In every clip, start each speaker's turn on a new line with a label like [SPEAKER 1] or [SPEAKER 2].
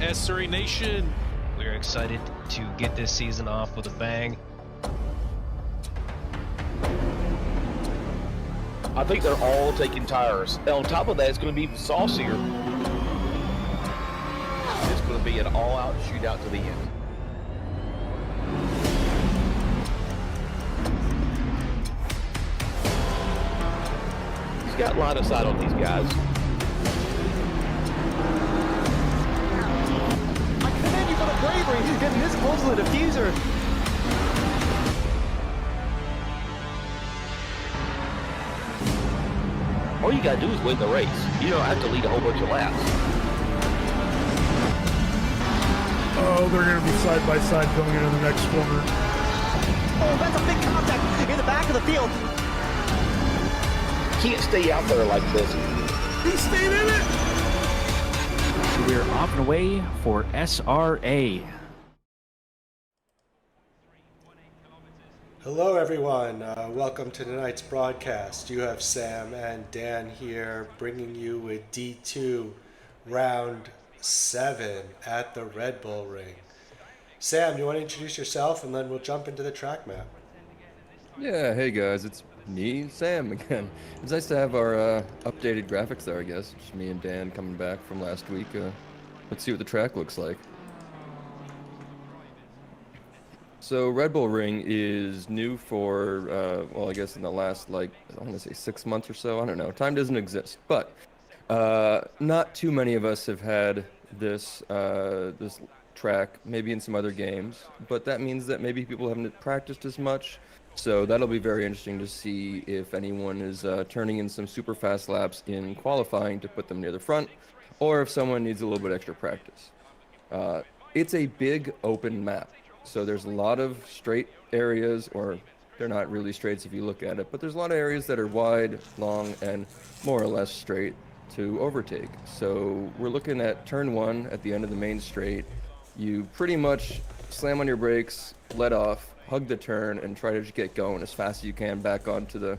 [SPEAKER 1] SRA Nation.
[SPEAKER 2] We're excited to get this season off with a bang.
[SPEAKER 3] I think they're all taking tires. And on top of that, it's going to be saucier. It's going to be an all-out shootout to the end. He's got line of sight on these guys.
[SPEAKER 4] I commend you for the bravery. He's getting this close to the diffuser.
[SPEAKER 3] All you gotta do is win the race. You don't have to lead a whole bunch of laps.
[SPEAKER 5] Oh, they're going to be side by side going into the next corner.
[SPEAKER 4] Oh, that's a big contact in the back of the field.
[SPEAKER 3] Can't stay out there like this.
[SPEAKER 5] He stayed in it!
[SPEAKER 6] We're off and away for SRA.
[SPEAKER 7] Hello everyone, welcome to tonight's broadcast. You have Sam and Dan here bringing you with D2 round 7 at the Red Bull Ring. Sam, do you want to introduce yourself and then we'll jump into the track map?
[SPEAKER 8] Yeah, hey guys, it's me, Sam again. It's nice to have our updated graphics there, I guess. Just me and Dan coming back from last week. Let's see what the track looks like. So Red Bull Ring is new for, well, I guess in the last, like, I want to say 6 months or so. I don't know. Time doesn't exist. But not too many of us have had this this track, maybe in some other games. But that means that maybe people haven't practiced as much. So that'll be very interesting to see if anyone is turning in some super fast laps in qualifying to put them near the front, or if someone needs a little bit extra practice. It's a big open map. So there's a lot of straight areas, or they're not really straights if you look at it, but there's a lot of areas that are wide, long, and more or less straight to overtake. So we're looking at turn 1 at the end of the main straight. You pretty much slam on your brakes, let off, hug the turn, and try to just get going as fast as you can back onto the,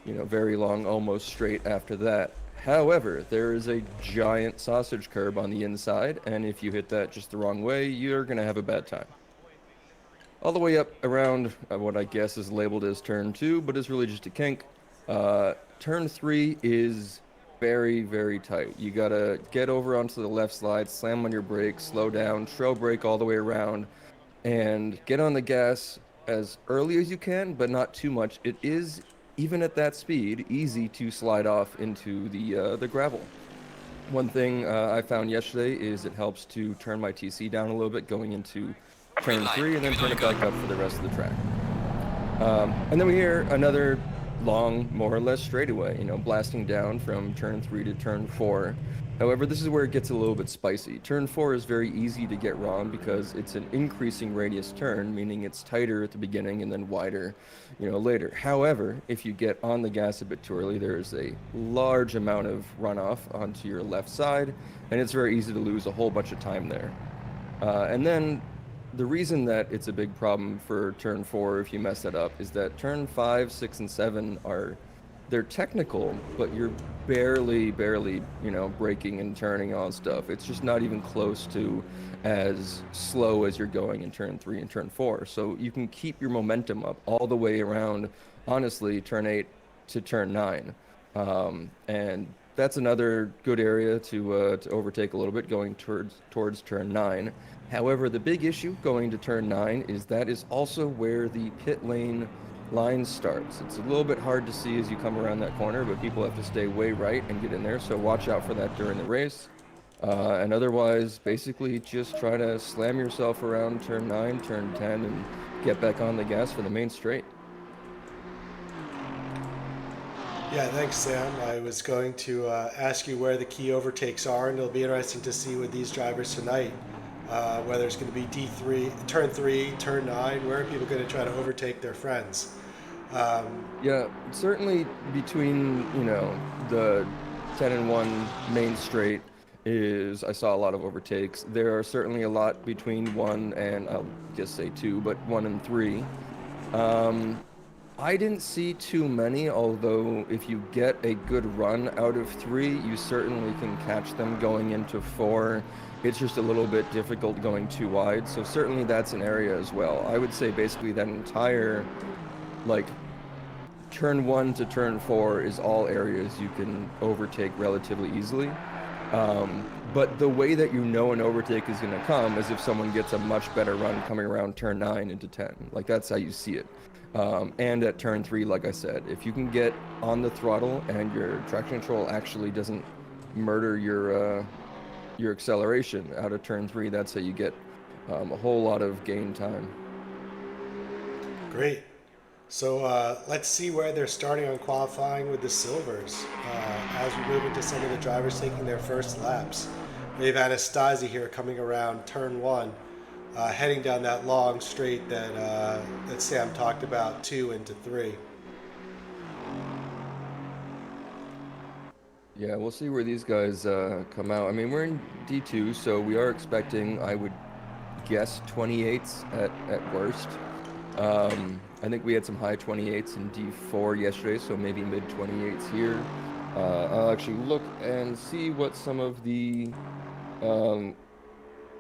[SPEAKER 8] very long, almost straight after that. However, there is a giant sausage curb on the inside, and if you hit that just the wrong way, you're going to have a bad time. All the way up around what I guess is labeled as turn 2, but is really just a kink. Turn 3 is very, very tight. You gotta get over onto the left slide, slam on your brakes, slow down, trail brake all the way around, and get on the gas as early as you can, but not too much. It is, even at that speed, easy to slide off into the gravel. One thing I found yesterday is it helps to turn my TC down a little bit going into turn 3 and then turn it back up for the rest of the track. And then we hear another long, more or less straightaway, blasting down from turn 3 to turn 4. However, this is where it gets a little bit spicy. Turn 4 is very easy to get wrong because it's an increasing radius turn, meaning it's tighter at the beginning and then wider, later. However, if you get on the gas a bit too early, there is a large amount of runoff onto your left side, and it's very easy to lose a whole bunch of time there. And then the reason that it's a big problem for turn 4 if you mess that up is that turn 5, 6, and 7 they're technical, but you're barely, braking and turning on stuff. It's just not even close to as slow as you're going in turn 3 and turn 4. So you can keep your momentum up all the way around, honestly, turn 8 to turn 9. And that's another good area to overtake a little bit going towards turn 9. However, the big issue going to turn 9 is that is also where the pit lane line starts. It's a little bit hard to see as you come around that corner, but people have to stay way right and get in there, so watch out for that during the race. And otherwise, basically just try to slam yourself around turn 9, turn 10, and get back on the gas for the main straight.
[SPEAKER 7] Yeah, thanks Sam. I was going to ask you where the key overtakes are, and it'll be interesting to see with these drivers tonight. Whether it's going to be D3, turn 3, turn 9, where are people going to try to overtake their friends?
[SPEAKER 8] Yeah, certainly between, the 10 and 1 main straight I saw a lot of overtakes. There are certainly a lot between 1 and, I'll just say 2, but 1 and 3. I didn't see too many, although if you get a good run out of 3, you certainly can catch them going into 4. It's just a little bit difficult going too wide, so certainly that's an area as well. I would say basically that entire, like, turn 1 to turn 4 is all areas you can overtake relatively easily. But the way that you know an overtake is going to come is if someone gets a much better run coming around turn 9 into 10. Like, that's how you see it. And at turn 3, like I said, if you can get on the throttle and your traction control actually doesn't murder your acceleration out of turn 3, that's how you get a whole lot of gain time.
[SPEAKER 7] Great. So let's see where they're starting on qualifying with the silvers. As we move into some of the drivers taking their first laps. We have Anastasi here coming around turn 1, heading down that long straight that Sam talked about, 2 into 3.
[SPEAKER 8] Yeah, we'll see where these guys come out. I mean, we're in D2, so we are expecting, I would guess, 28s at worst. I think we had some high 28s in D4 yesterday, so maybe mid 28s here. I'll actually look and see what some of the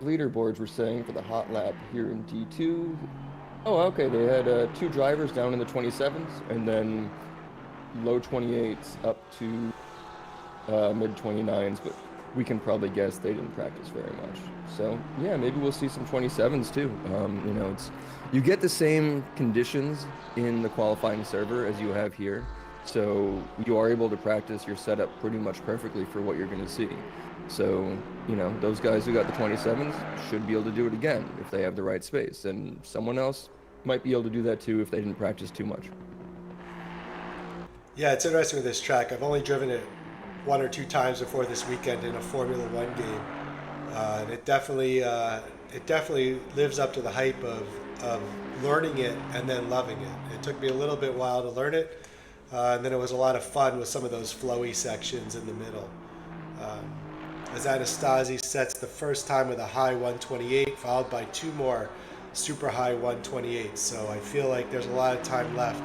[SPEAKER 8] leaderboards were saying for the hot lap here in D2. Oh, okay, they had 2 drivers down in the 27s, and then low 28s up to mid 29s, but we can probably guess they didn't practice very much. So yeah, maybe we'll see some 27s too. You know, you get the same conditions in the qualifying server as you have here, so you are able to practice your setup pretty much perfectly for what you're going to see. So, you know, those guys who got the 27s should be able to do it again if they have the right space, and someone else might be able to do that too if they didn't practice too much.
[SPEAKER 7] Yeah, it's interesting with this track. I've only driven it 1 or 2 times before this weekend in a Formula One game. And it definitely lives up to the hype of learning it and then loving it. It took me a little bit while to learn it, and then it was a lot of fun with some of those flowy sections in the middle. As Anastasi sets the first time with a high 128, followed by 2 more super high 128s. So I feel like there's a lot of time left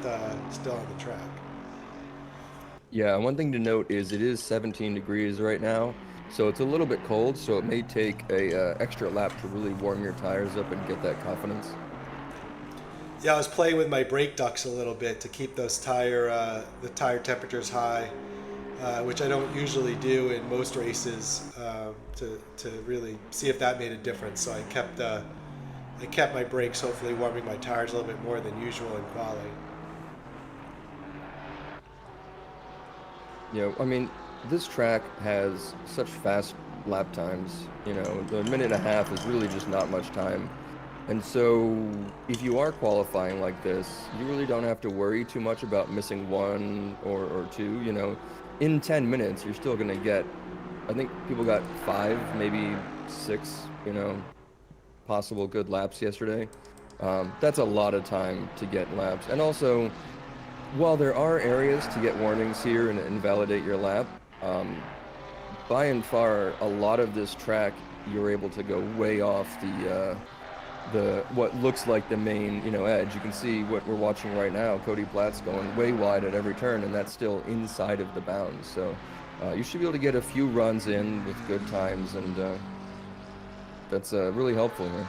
[SPEAKER 7] still on the track.
[SPEAKER 8] Yeah, one thing to note is it is 17 degrees right now, so it's a little bit cold, so it may take a extra lap to really warm your tires up and get that confidence.
[SPEAKER 7] Yeah, I was playing with my brake ducts a little bit to keep those the tire temperatures high, which I don't usually do in most races, to really see if that made a difference. So I kept my brakes hopefully warming my tires a little bit more than usual in quali.
[SPEAKER 8] You know, I mean, this track has such fast lap times, you know, the minute and a half is really just not much time. And so if you are qualifying like this, you really don't have to worry too much about missing 1 or 2, you know. In 10 minutes, you're still going to get, I think people got 5, maybe 6, you know, possible good laps yesterday. That's a lot of time to get laps. And also, while there are areas to get warnings here and invalidate your lap, by and far, a lot of this track, you're able to go way off the what looks like the main, you know, edge. You can see what we're watching right now. Cody Platt's going way wide at every turn, and that's still inside of the bounds. So you should be able to get a few runs in with good times, and that's really helpful, man.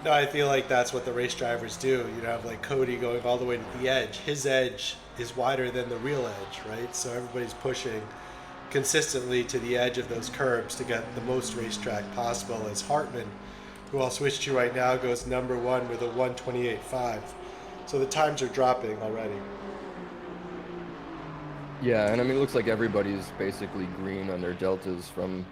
[SPEAKER 7] No, I feel like that's what the race drivers do. You have like Cody going all the way to the edge. His edge is wider than the real edge, right? So everybody's pushing consistently to the edge of those curbs to get the most racetrack possible. As Hartman, who I'll switch to right now, goes number 1 with a 128.5. So the times are dropping already.
[SPEAKER 8] Yeah, and I mean, it looks like everybody's basically green on their deltas from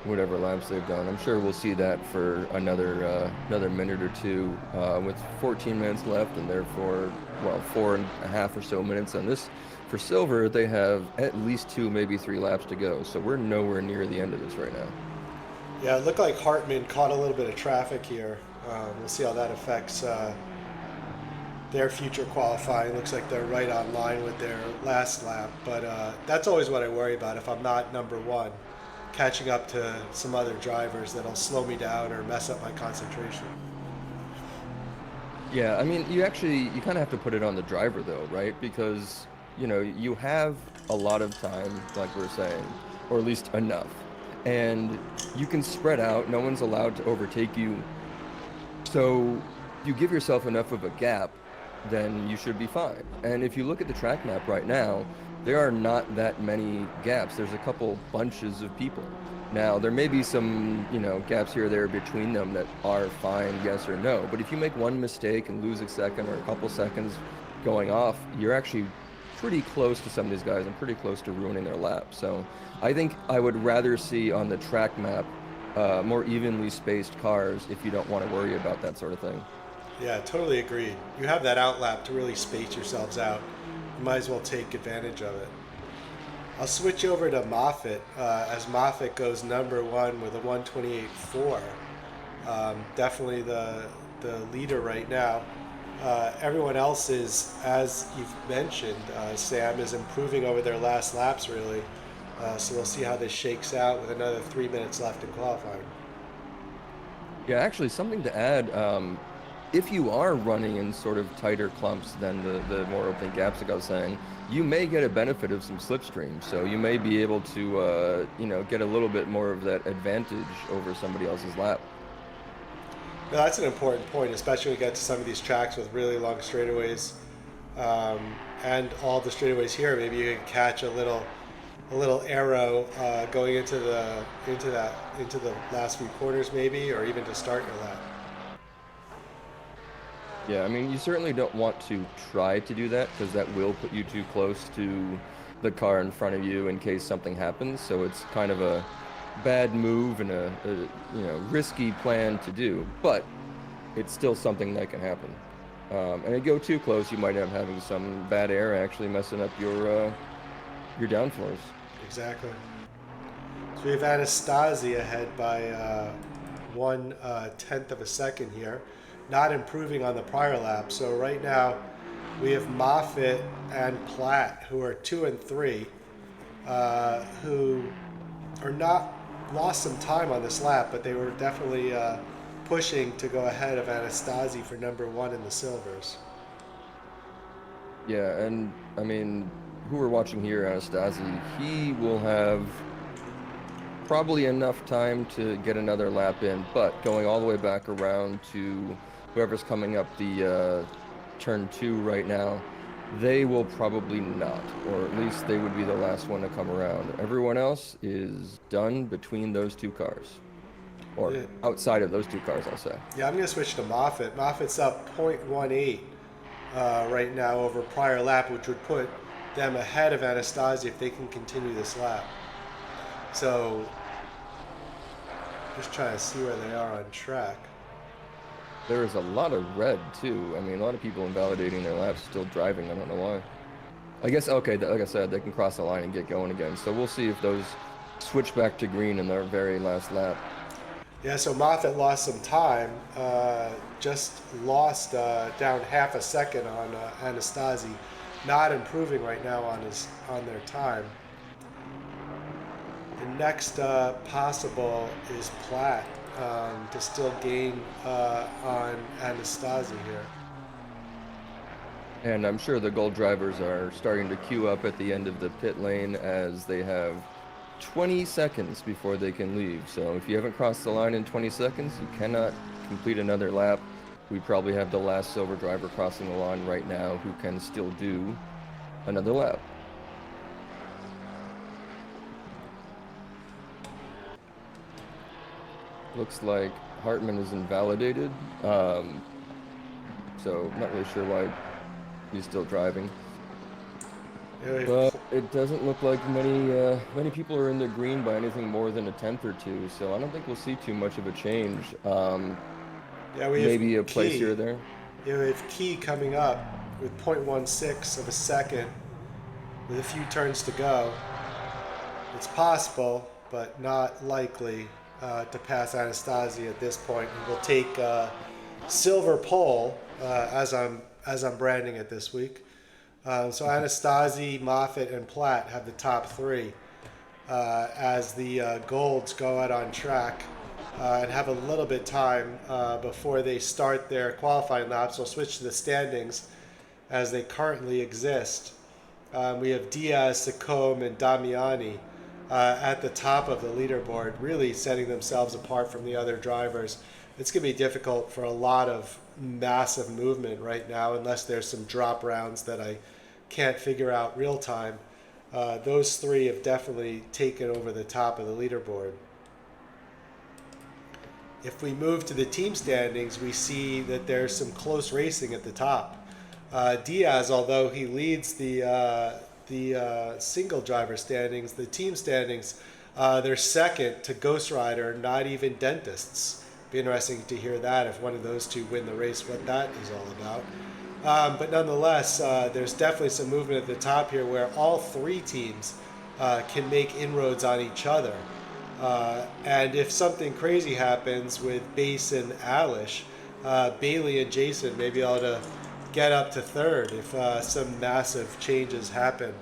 [SPEAKER 8] whatever laps they've done. I'm sure we'll see that for another minute or 2 with 14 minutes left, and therefore, well, 4.5 or so minutes on this. For silver, they have at least 2, maybe 3 laps to go, so we're nowhere near the end of this right now.
[SPEAKER 7] Yeah, it looked like Hartman caught a little bit of traffic here. We'll see how that affects their future qualifying. Looks like they're right on line with their last lap, but that's always what I worry about if I'm not number 1. Catching up to some other drivers that'll slow me down or mess up my concentration.
[SPEAKER 8] Yeah, I mean, you kind of have to put it on the driver though, right? Because, you have a lot of time, like we're saying, or at least enough. And you can spread out, no one's allowed to overtake you. So you give yourself enough of a gap, then you should be fine. And if you look at the track map right now, there are not that many gaps. There's a couple bunches of people. Now, there may be some, gaps here or there between them that are fine, yes or no. But if you make one mistake and lose a second or a couple seconds going off, you're actually pretty close to some of these guys and pretty close to ruining their lap. So I think I would rather see on the track map more evenly spaced cars if you don't want to worry about that sort of thing.
[SPEAKER 7] Yeah, totally agreed. You have that outlap to really space yourselves out. You might as well take advantage of it. I'll switch over to Moffitt as Moffitt goes number one with a 128.4. Definitely the leader right now. Everyone else is, as you've mentioned, Sam, is improving over their last laps really. So we'll see how this shakes out with another 3 minutes left in qualifying.
[SPEAKER 8] Yeah, actually, something to add. If you are running in sort of tighter clumps than the more open gaps, like I was saying, you may get a benefit of some slipstream. So you may be able to, get a little bit more of that advantage over somebody else's lap.
[SPEAKER 7] No, that's an important point, especially when you get to some of these tracks with really long straightaways, and all the straightaways here. Maybe you can catch a little arrow going into the last few corners, maybe, or even to start your lap.
[SPEAKER 8] Yeah, I mean, you certainly don't want to try to do that because that will put you too close to the car in front of you in case something happens. So it's kind of a bad move and a risky plan to do, but it's still something that can happen. And if you go too close, you might end up having some bad air actually messing up your downforce.
[SPEAKER 7] Exactly. So we have Anastasi ahead by 1/10 of a second here, not improving on the prior lap. So right now we have Moffitt and Platt, who are 2 and 3, who are not lost some time on this lap, but they were definitely pushing to go ahead of Anastasi for number 1 in the silvers.
[SPEAKER 8] Yeah, and I mean, who we're watching here, Anastasi, he will have probably enough time to get another lap in, but going all the way back around to whoever's coming up the turn 2 right now, they will probably not, or at least they would be the last one to come around. Everyone else is done between those two cars, or outside of those two cars, I'll say.
[SPEAKER 7] Yeah, I'm going to switch to Moffitt. Moffitt's up 0.18 right now over prior lap, which would put them ahead of Anastasi if they can continue this lap. So, just trying to see where they are on track.
[SPEAKER 8] There is a lot of red, too. I mean, a lot of people invalidating their laps, still driving. I don't know why. I guess, okay, like I said, they can cross the line and get going again. So we'll see if those switch back to green in their very last lap.
[SPEAKER 7] Yeah, so Moffitt lost some time. Just lost down half a second on Anastasi. Not improving right now on their time. The next possible is Platt to still gain on Anastasi here.
[SPEAKER 8] And I'm sure the gold drivers are starting to queue up at the end of the pit lane as they have 20 seconds before they can leave. So if you haven't crossed the line in 20 seconds, you cannot complete another lap. We probably have the last silver driver crossing the line right now who can still do another lap. Looks like Hartman is invalidated, so not really sure why he's still driving. But it doesn't look like many people are in the green by anything more than a tenth or two, so I don't think we'll see too much of a change.
[SPEAKER 7] Yeah, we
[SPEAKER 8] maybe
[SPEAKER 7] have
[SPEAKER 8] a place
[SPEAKER 7] Key.
[SPEAKER 8] here or there.
[SPEAKER 7] Yeah, we have Key coming up with 0.16 of a second with a few turns to go. It's possible, but not likely to pass Anastasi at this point. And we'll take silver pole as I'm branding it this week. So Anastasi, Moffitt, and Platt have the top three as the golds go out on track. and have a little bit time before they start their qualifying laps. We'll switch to the standings as they currently exist. We have Diaz, Sacombe, and Damiani at the top of the leaderboard, really setting themselves apart from the other drivers. It's going to be difficult for a lot of massive movement right now, unless there's some drop rounds that I can't figure out real time. Those three have definitely taken over the top of the leaderboard. If we move to the team standings, we see that there's some close racing at the top. Diaz, although he leads the single driver standings, the team standings, they're second to Ghost Rider, Not Even Dentists. Be interesting to hear that, if one of those two win the race, what that is all about. But nonetheless, there's definitely some movement at the top here where all three teams can make inroads on each other. And if something crazy happens with Base and Alish, Bailey and Jason may be able to get up to third if some massive changes happen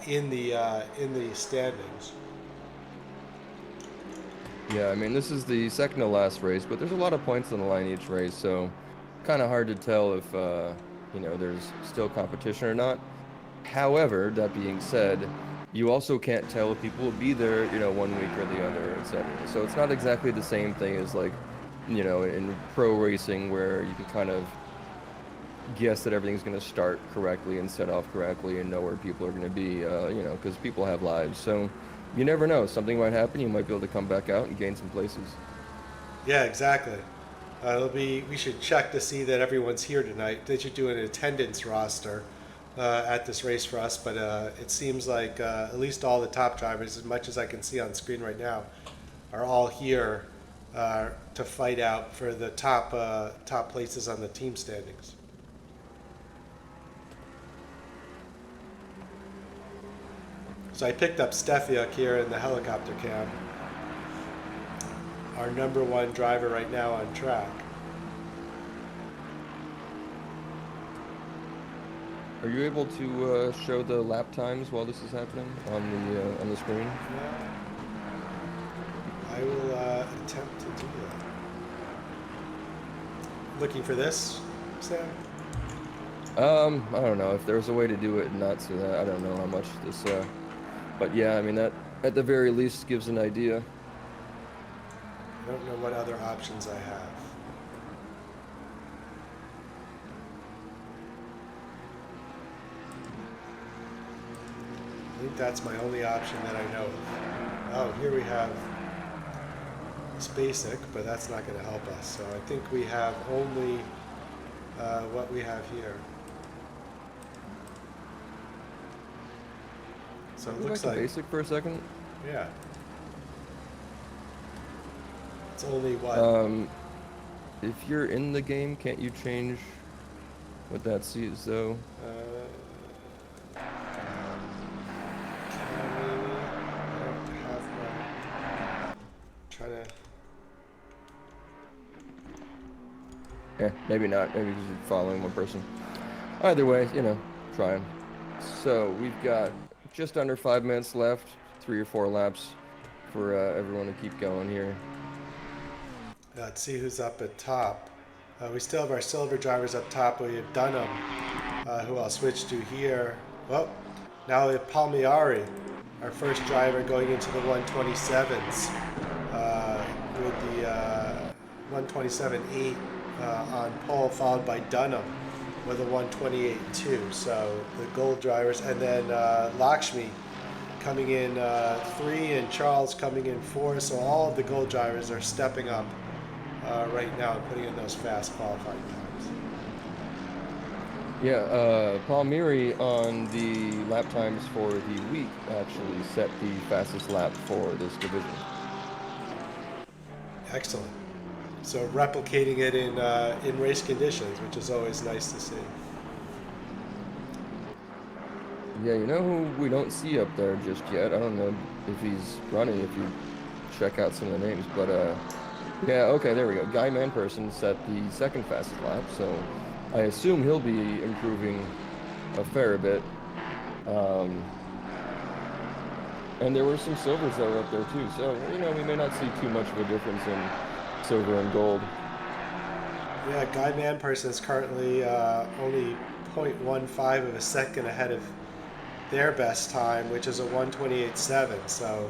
[SPEAKER 7] in the standings.
[SPEAKER 8] Yeah, I mean, this is the second to last race, but there's a lot of points on the line each race, so kind of hard to tell if, you know, there's still competition or not. However, that being said, you also can't tell if people will be there, you know, one week or the other, etc. So it's not exactly the same thing as, like, you know, in pro racing where you can kind of guess that everything's going to start correctly and set off correctly and know where people are going to be, you know, because people have lives. So you never know. Something might happen. You might be able to come back out and gain some places.
[SPEAKER 7] Yeah, exactly. We should check to see that everyone's here tonight. They should do an attendance roster at this race for us, but it seems like at least all the top drivers, as much as I can see on screen right now, are all here to fight out for the top places on the team standings. So I picked up Stefiuk here in the helicopter cam, our number one driver right now on track.
[SPEAKER 8] Are you able to show the lap times while this is happening on the screen?
[SPEAKER 7] Yeah. I will attempt to do that. Looking for this, Sam?
[SPEAKER 8] I don't know if there's a way to do it and not so that I don't know how much this. But yeah, I mean that at the very least gives an idea.
[SPEAKER 7] I don't know what other options I have. I think that's my only option that I know of. Oh, here we have, it's basic, but that's not going to help us. So I think we have only what we have here. So it looks like
[SPEAKER 8] basic for a second.
[SPEAKER 7] Yeah. It's only what?
[SPEAKER 8] If you're in the game, can't you change what that sees though? Yeah, maybe not. Maybe because you're following one person. Either way, you know, trying. So we've got just under 5 minutes left, 3 or 4 laps for everyone to keep going here.
[SPEAKER 7] Let's see who's up at top. We still have our silver drivers up top. We have Dunham, who I'll switch to here. Well, now we have Palmieri, our first driver going into the 127s with the 127.8 on pole, followed by Dunham with a 128.2. So the gold drivers, and then Lakshmi coming in 3 and Charles coming in 4. So all of the gold drivers are stepping up right now and putting in those fast qualifying times.
[SPEAKER 8] Yeah, Palmieri on the lap times for the week actually set the fastest lap for this division.
[SPEAKER 7] Excellent. So replicating it in race conditions, which is always nice to see.
[SPEAKER 8] Yeah, you know who we don't see up there just yet? I don't know if he's running, if you check out some of the names, but yeah, okay, there we go. Guy Manperson set the second fastest lap, so I assume he'll be improving a fair bit. And there were some silvers that were up there too. So, you know, we may not see too much of a difference in silver and gold.
[SPEAKER 7] Yeah, Guy Manperson is currently only 0.15 of a second ahead of their best time, which is a 1:28.7. So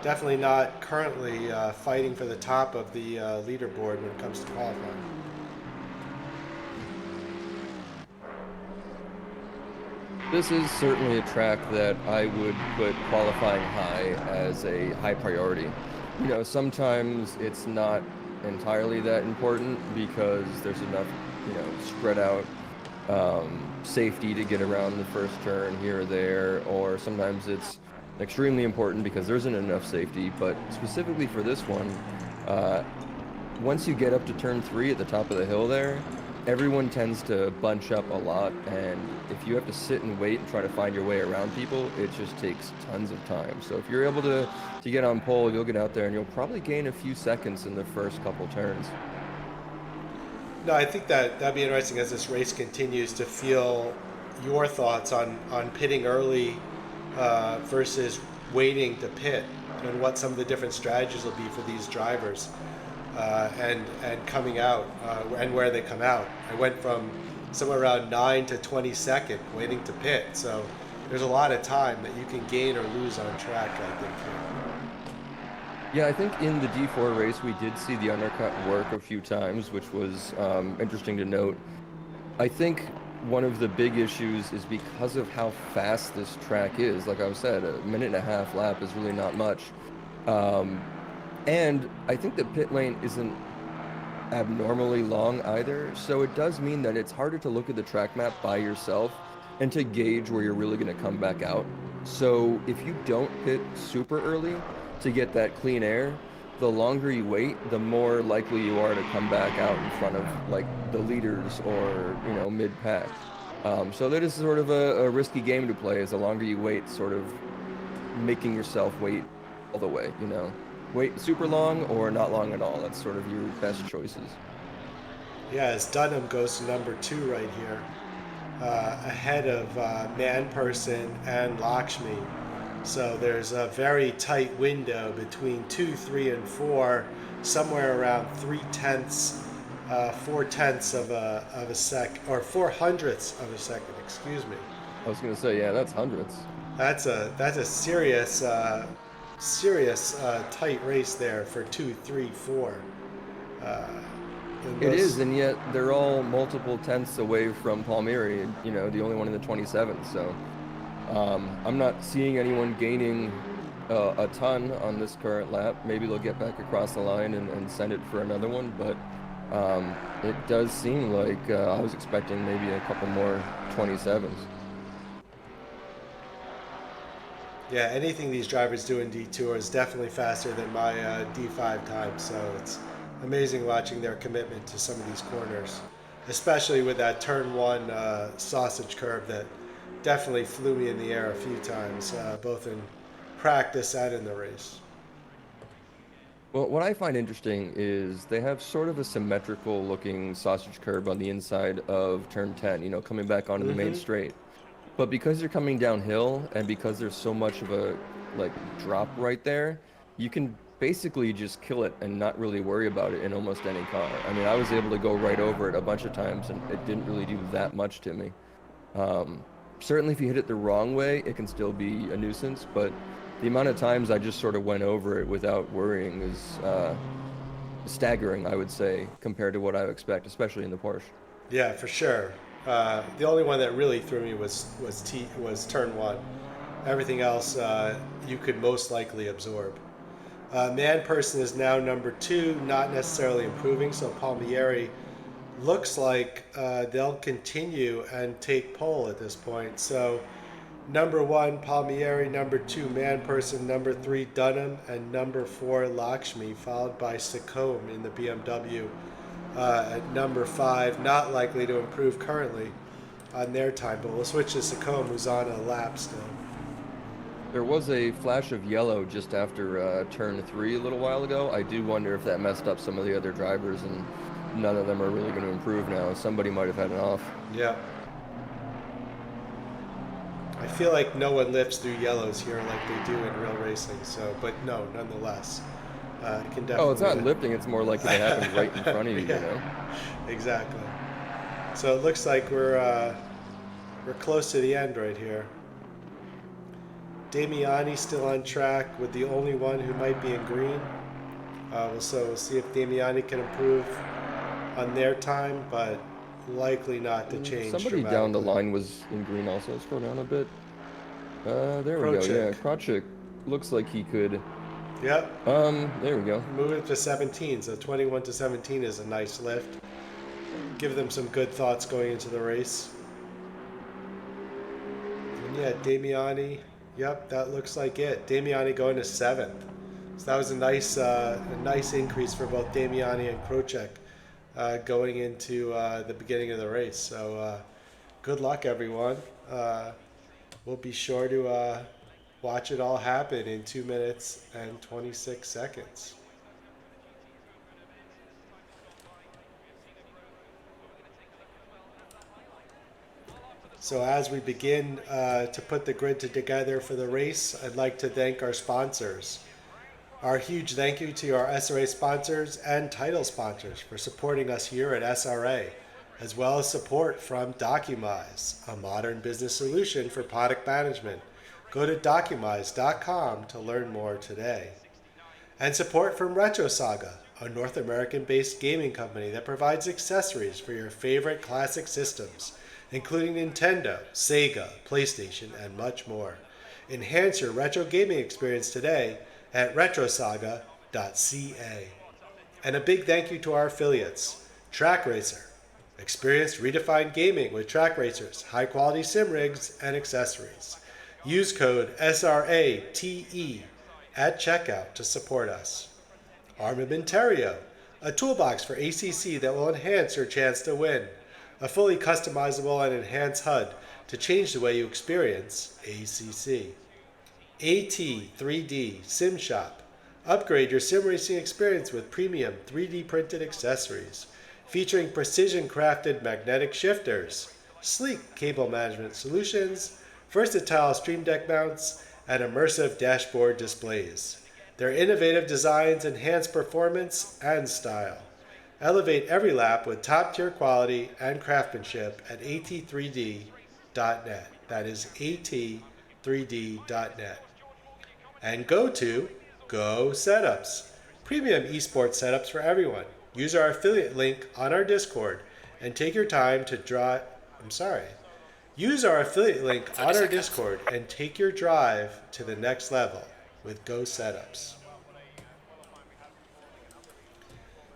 [SPEAKER 7] definitely not currently fighting for the top of the leaderboard when it comes to qualifying.
[SPEAKER 8] This is certainly a track that I would put qualifying high as a high priority. You know, sometimes it's not entirely that important because there's enough, you know, spread out safety to get around the first turn here or there, or sometimes it's extremely important because there isn't enough safety. But specifically for this one, once you get up to turn 3 at the top of the hill there, everyone tends to bunch up a lot, and if you have to sit and wait and try to find your way around people, it just takes tons of time. So if you're able to get on pole, you'll get out there and you'll probably gain a few seconds in the first couple turns.
[SPEAKER 7] No, I think that'd be interesting as this race continues to feel your thoughts on pitting early versus waiting to pit, and what some of the different strategies will be for these drivers. And coming out, and where they come out. I went from somewhere around 9 to 22nd waiting to pit, so there's a lot of time that you can gain or lose on track, I think.
[SPEAKER 8] Yeah, I think in the D4 race we did see the undercut work a few times, which was interesting to note. I think one of the big issues is because of how fast this track is. Like I said, a 1.5-minute lap is really not much. And I think the pit lane isn't abnormally long either, so it does mean that it's harder to look at the track map by yourself and to gauge where you're really going to come back out. So if you don't pit super early to get that clean air, the longer you wait, the more likely you are to come back out in front of like the leaders or, you know, mid-pack. So that is sort of a risky game to play, is the longer you wait, sort of making yourself wait all the way, you know. Wait super long or not long at all. That's sort of your best choices.
[SPEAKER 7] Yeah, as Dunham goes to number 2 right here, ahead of Manperson and Lakshmi. So there's a very tight window between 2, 3, and 4, somewhere around 4/10 of a sec, or 4/100 of a second. Excuse me.
[SPEAKER 8] I was gonna say, yeah, that's hundredths.
[SPEAKER 7] That's a serious tight race there for 2, 3, 4.
[SPEAKER 8] It is, and yet they're all multiple tenths away from Palmieri, you know, the only one in the 27th. So I'm not seeing anyone gaining a ton on this current lap. Maybe they'll get back across the line and send it for another one, but it does seem like I was expecting maybe a couple more 27s.
[SPEAKER 7] Yeah, anything these drivers do in D2 is definitely faster than my D5 time, so it's amazing watching their commitment to some of these corners, especially with that turn 1 sausage curve that definitely flew me in the air a few times, both in practice and in the race.
[SPEAKER 8] Well, what I find interesting is they have sort of a symmetrical looking sausage curve on the inside of turn 10, you know, coming back onto the main straight. But because you're coming downhill and because there's so much of a like drop right there, you can basically just kill it and not really worry about it in almost any car. I mean, I was able to go right over it a bunch of times and it didn't really do that much to me. Certainly if you hit it the wrong way, it can still be a nuisance, but the amount of times I just sort of went over it without worrying is staggering, I would say, compared to what I would expect, especially in the Porsche.
[SPEAKER 7] Yeah, for sure. The only one that really threw me was turn 1. Everything else you could most likely absorb. Manperson is now number 2, not necessarily improving, so Palmieri looks like they'll continue and take pole at this point. So number 1 Palmieri, number 2 Manperson, number 3 Dunham, and number 4 Lakshmi, followed by Secombe in the BMW. At number 5, not likely to improve currently on their time, but we'll switch to Secombe, who's on a lap still.
[SPEAKER 8] There was a flash of yellow just after turn 3 a little while ago. I do wonder if that messed up some of the other drivers, and none of them are really going to improve now. Somebody might have had an off.
[SPEAKER 7] Yeah. I feel like no one lifts through yellows here like they do in real racing. So, but no, nonetheless, it can definitely.
[SPEAKER 8] Oh, it's not lifting. It's more like it happens right in front of you.
[SPEAKER 7] Yeah,
[SPEAKER 8] You know.
[SPEAKER 7] exactly. So it looks like we're close to the end right here. Damiani's still on track with the only one who might be in green. So we'll see if Damiani can improve on their time, but likely not to change.
[SPEAKER 8] Somebody down the line was in green also. Scroll down a bit. There we go. Yeah, Krawczyk looks like he could.
[SPEAKER 7] Yep.
[SPEAKER 8] There we go.
[SPEAKER 7] Move it to 17. So 21 to 17 is a nice lift. Give them some good thoughts going into the race. And yeah, Damiani. Yep, that looks like it. Damiani going to 7th. So that was a nice increase for both Damiani and Krawczyk going into the beginning of the race. So good luck, everyone. We'll be sure to watch it all happen in 2 minutes and 26 seconds. So as we begin to put the grid together for the race, I'd like to thank our sponsors. Our huge thank you to our SRA sponsors and title sponsors for supporting us here at SRA, as well as support from Documise, a modern business solution for product management. Go to documise.com to learn more today. And support from RetroSaga, a North American-based gaming company that provides accessories for your favorite classic systems, including Nintendo, Sega, PlayStation, and much more. Enhance your retro gaming experience today at retrosaga.ca. And a big thank you to our affiliates, Track Racer. Experience redefined gaming with Track Racer's high-quality sim rigs and accessories. Use code SRATE at checkout to support us. Armamentario, a toolbox for ACC that will enhance your chance to win. A fully customizable and enhanced HUD to change the way you experience ACC. AT3D Sim Shop. Upgrade your sim racing experience with premium 3D printed accessories, featuring precision crafted magnetic shifters, sleek cable management solutions, versatile Stream Deck mounts, and immersive dashboard displays. Their innovative designs enhance performance and style. Elevate every lap with top-tier quality and craftsmanship at at3d.net. That is at3d.net. And go to Go Setups, premium esports setups for everyone. Use our affiliate link on our Discord and take your time to Use our affiliate link on our Discord and take your drive to the next level with Go Setups.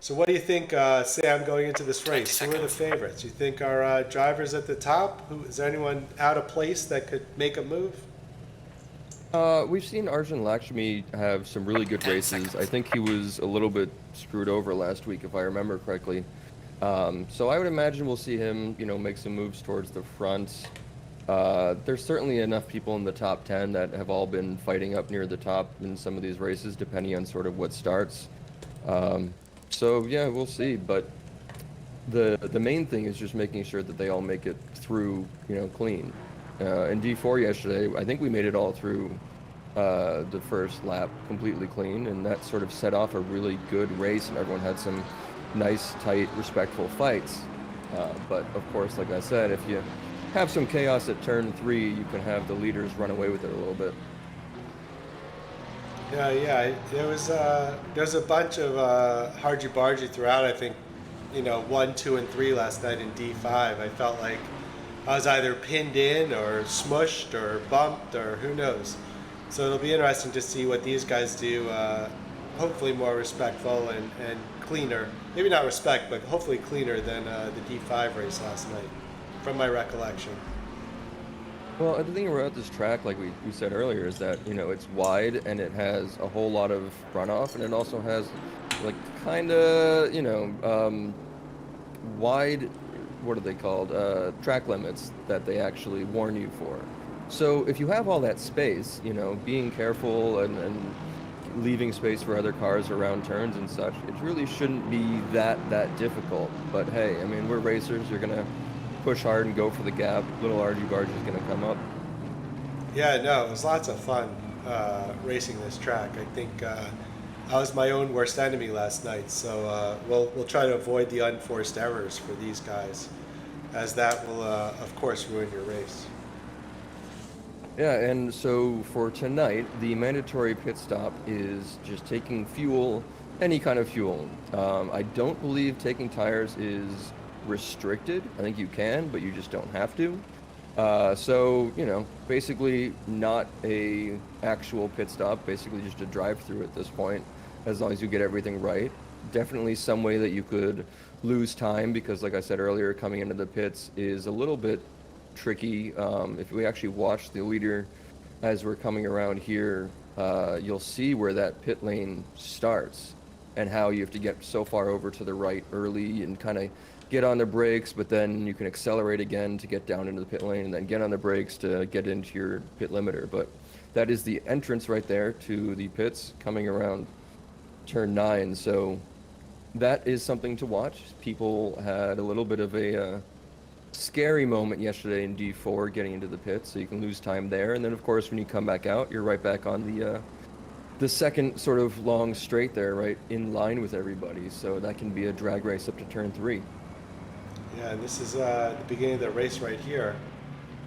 [SPEAKER 7] So what do you think, Sam, going into this race? Who are the favorites? You think our drivers at the top? Is there anyone out of place that could make a move?
[SPEAKER 8] We've seen Arjun Lakshmi have some really good races. I think he was a little bit screwed over last week, if I remember correctly. So I would imagine we'll see him, make some moves towards the front. There's certainly enough people in the top 10 that have all been fighting up near the top in some of these races, depending on sort of what starts. So yeah, we'll see. But the main thing is just making sure that they all make it through, clean. In D4 yesterday, I think we made it all through the first lap completely clean, and that sort of set off a really good race, and everyone had some nice, tight, respectful fights. But of course, like I said, if you have some chaos at turn 3, you can have the leaders run away with it a little bit.
[SPEAKER 7] Yeah. There's a bunch of hargy-bargy throughout. I think, 1, 2, and 3 last night in D5. I felt like I was either pinned in or smushed or bumped or who knows. So it'll be interesting to see what these guys do. Hopefully more respectful and cleaner. Maybe not respect, but hopefully cleaner than the D5 race last night, from my recollection.
[SPEAKER 8] Well, the thing about this track, like we said earlier, is that, it's wide and it has a whole lot of runoff, and it also has, wide, what are they called, track limits that they actually warn you for. So if you have all that space, being careful and leaving space for other cars around turns and such, it really shouldn't be that difficult. But hey, we're racers. You're gonna push hard and go for the gap. Little argy-bargy is gonna come up.
[SPEAKER 7] Yeah, no, it was lots of fun racing this track. I think I was my own worst enemy last night, so we'll try to avoid the unforced errors for these guys, as that will, of course, ruin your race.
[SPEAKER 8] Yeah, and so for tonight, the mandatory pit stop is just taking fuel, any kind of fuel. I don't believe taking tires is restricted. I think you can, but you just don't have to. So, you know, basically not a actual pit stop, basically just a drive-through at this point, as long as you get everything right. Definitely some way that you could lose time, because like I said earlier, coming into the pits is a little bit tricky. If we actually watch the leader as we're coming around here, you'll see where that pit lane starts and how you have to get so far over to the right early and kind of get on the brakes, but then you can accelerate again to get down into the pit lane and then get on the brakes to get into your pit limiter. But that is the entrance right there to the pits coming around turn 9. So that is something to watch. People had a little bit of a scary moment yesterday in D4 getting into the pits, so you can lose time there. And then of course when you come back out, you're right back on the second sort of long straight there, right in line with everybody. So that can be a drag race up to turn 3.
[SPEAKER 7] Yeah, and this is the beginning of the race right here.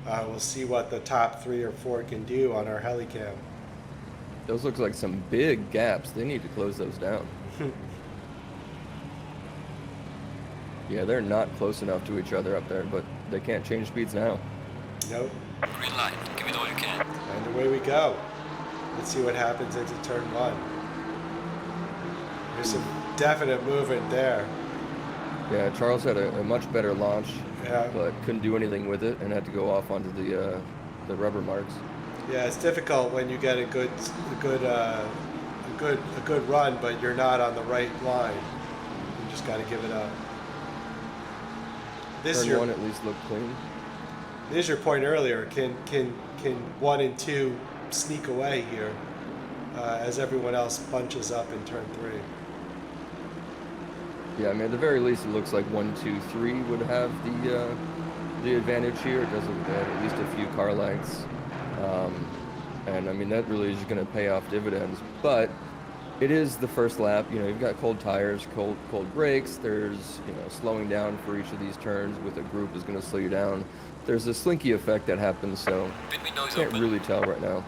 [SPEAKER 7] We'll see what the top 3 or 4 can do on our helicam.
[SPEAKER 8] Those look like some big gaps. They need to close those down. Yeah, they're not close enough to each other up there, but they can't change speeds now.
[SPEAKER 7] Nope.
[SPEAKER 1] Green light, give it all you can.
[SPEAKER 7] And away we go. Let's see what happens into turn 1. There's some definite movement there.
[SPEAKER 8] Yeah, Charles had a much better launch,
[SPEAKER 7] Yeah.
[SPEAKER 8] but couldn't do anything with it and had to go off onto the rubber marks.
[SPEAKER 7] Yeah, it's difficult when you get a good run, but you're not on the right line. You just got to give it up. This is
[SPEAKER 8] Turn
[SPEAKER 7] your
[SPEAKER 8] 1 at least looked clean.
[SPEAKER 7] this is your point earlier. Can 1 and 2 sneak away here as everyone else bunches up in turn 3?
[SPEAKER 8] Yeah, I mean, at the very least, it looks like 1, 2, 3 would have the advantage here. It does look like they have at least a few car lengths. And I mean, that really is going to pay off dividends. But it is the first lap. You know, you've got cold tires, cold brakes. There's, you know, slowing down for each of these turns with a group is going to slow you down. There's a slinky effect that happens, so can't really tell right now.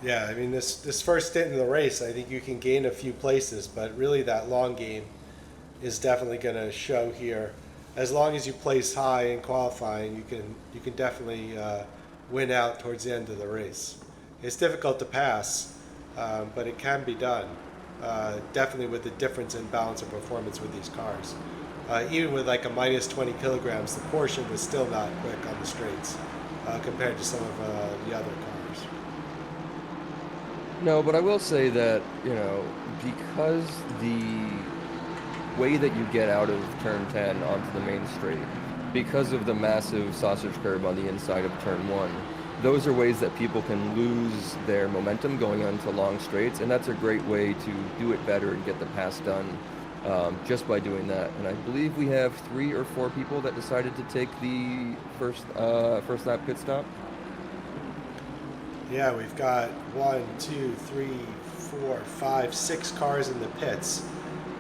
[SPEAKER 7] Yeah, I mean, this first stint in the race, I think you can gain a few places, but really that long game is definitely going to show here. As long as you place high in qualifying, you can definitely win out towards the end of the race. It's difficult to pass, but it can be done. Definitely with the difference in balance of performance with these cars. Even with like a minus 20 kilograms, the Porsche was still not quick on the straights compared to some of the other cars.
[SPEAKER 8] No, but I will say that, you know, because the way that you get out of turn 10 onto the main straight, because of the massive sausage curve on the inside of turn 1, those are ways that people can lose their momentum going onto long straights, and that's a great way to do it better and get the pass done just by doing that. And I believe we have 3 or 4 people that decided to take the first lap pit stop.
[SPEAKER 7] Yeah, we've got 1, 2, 3, 4, 5, 6 cars in the pits.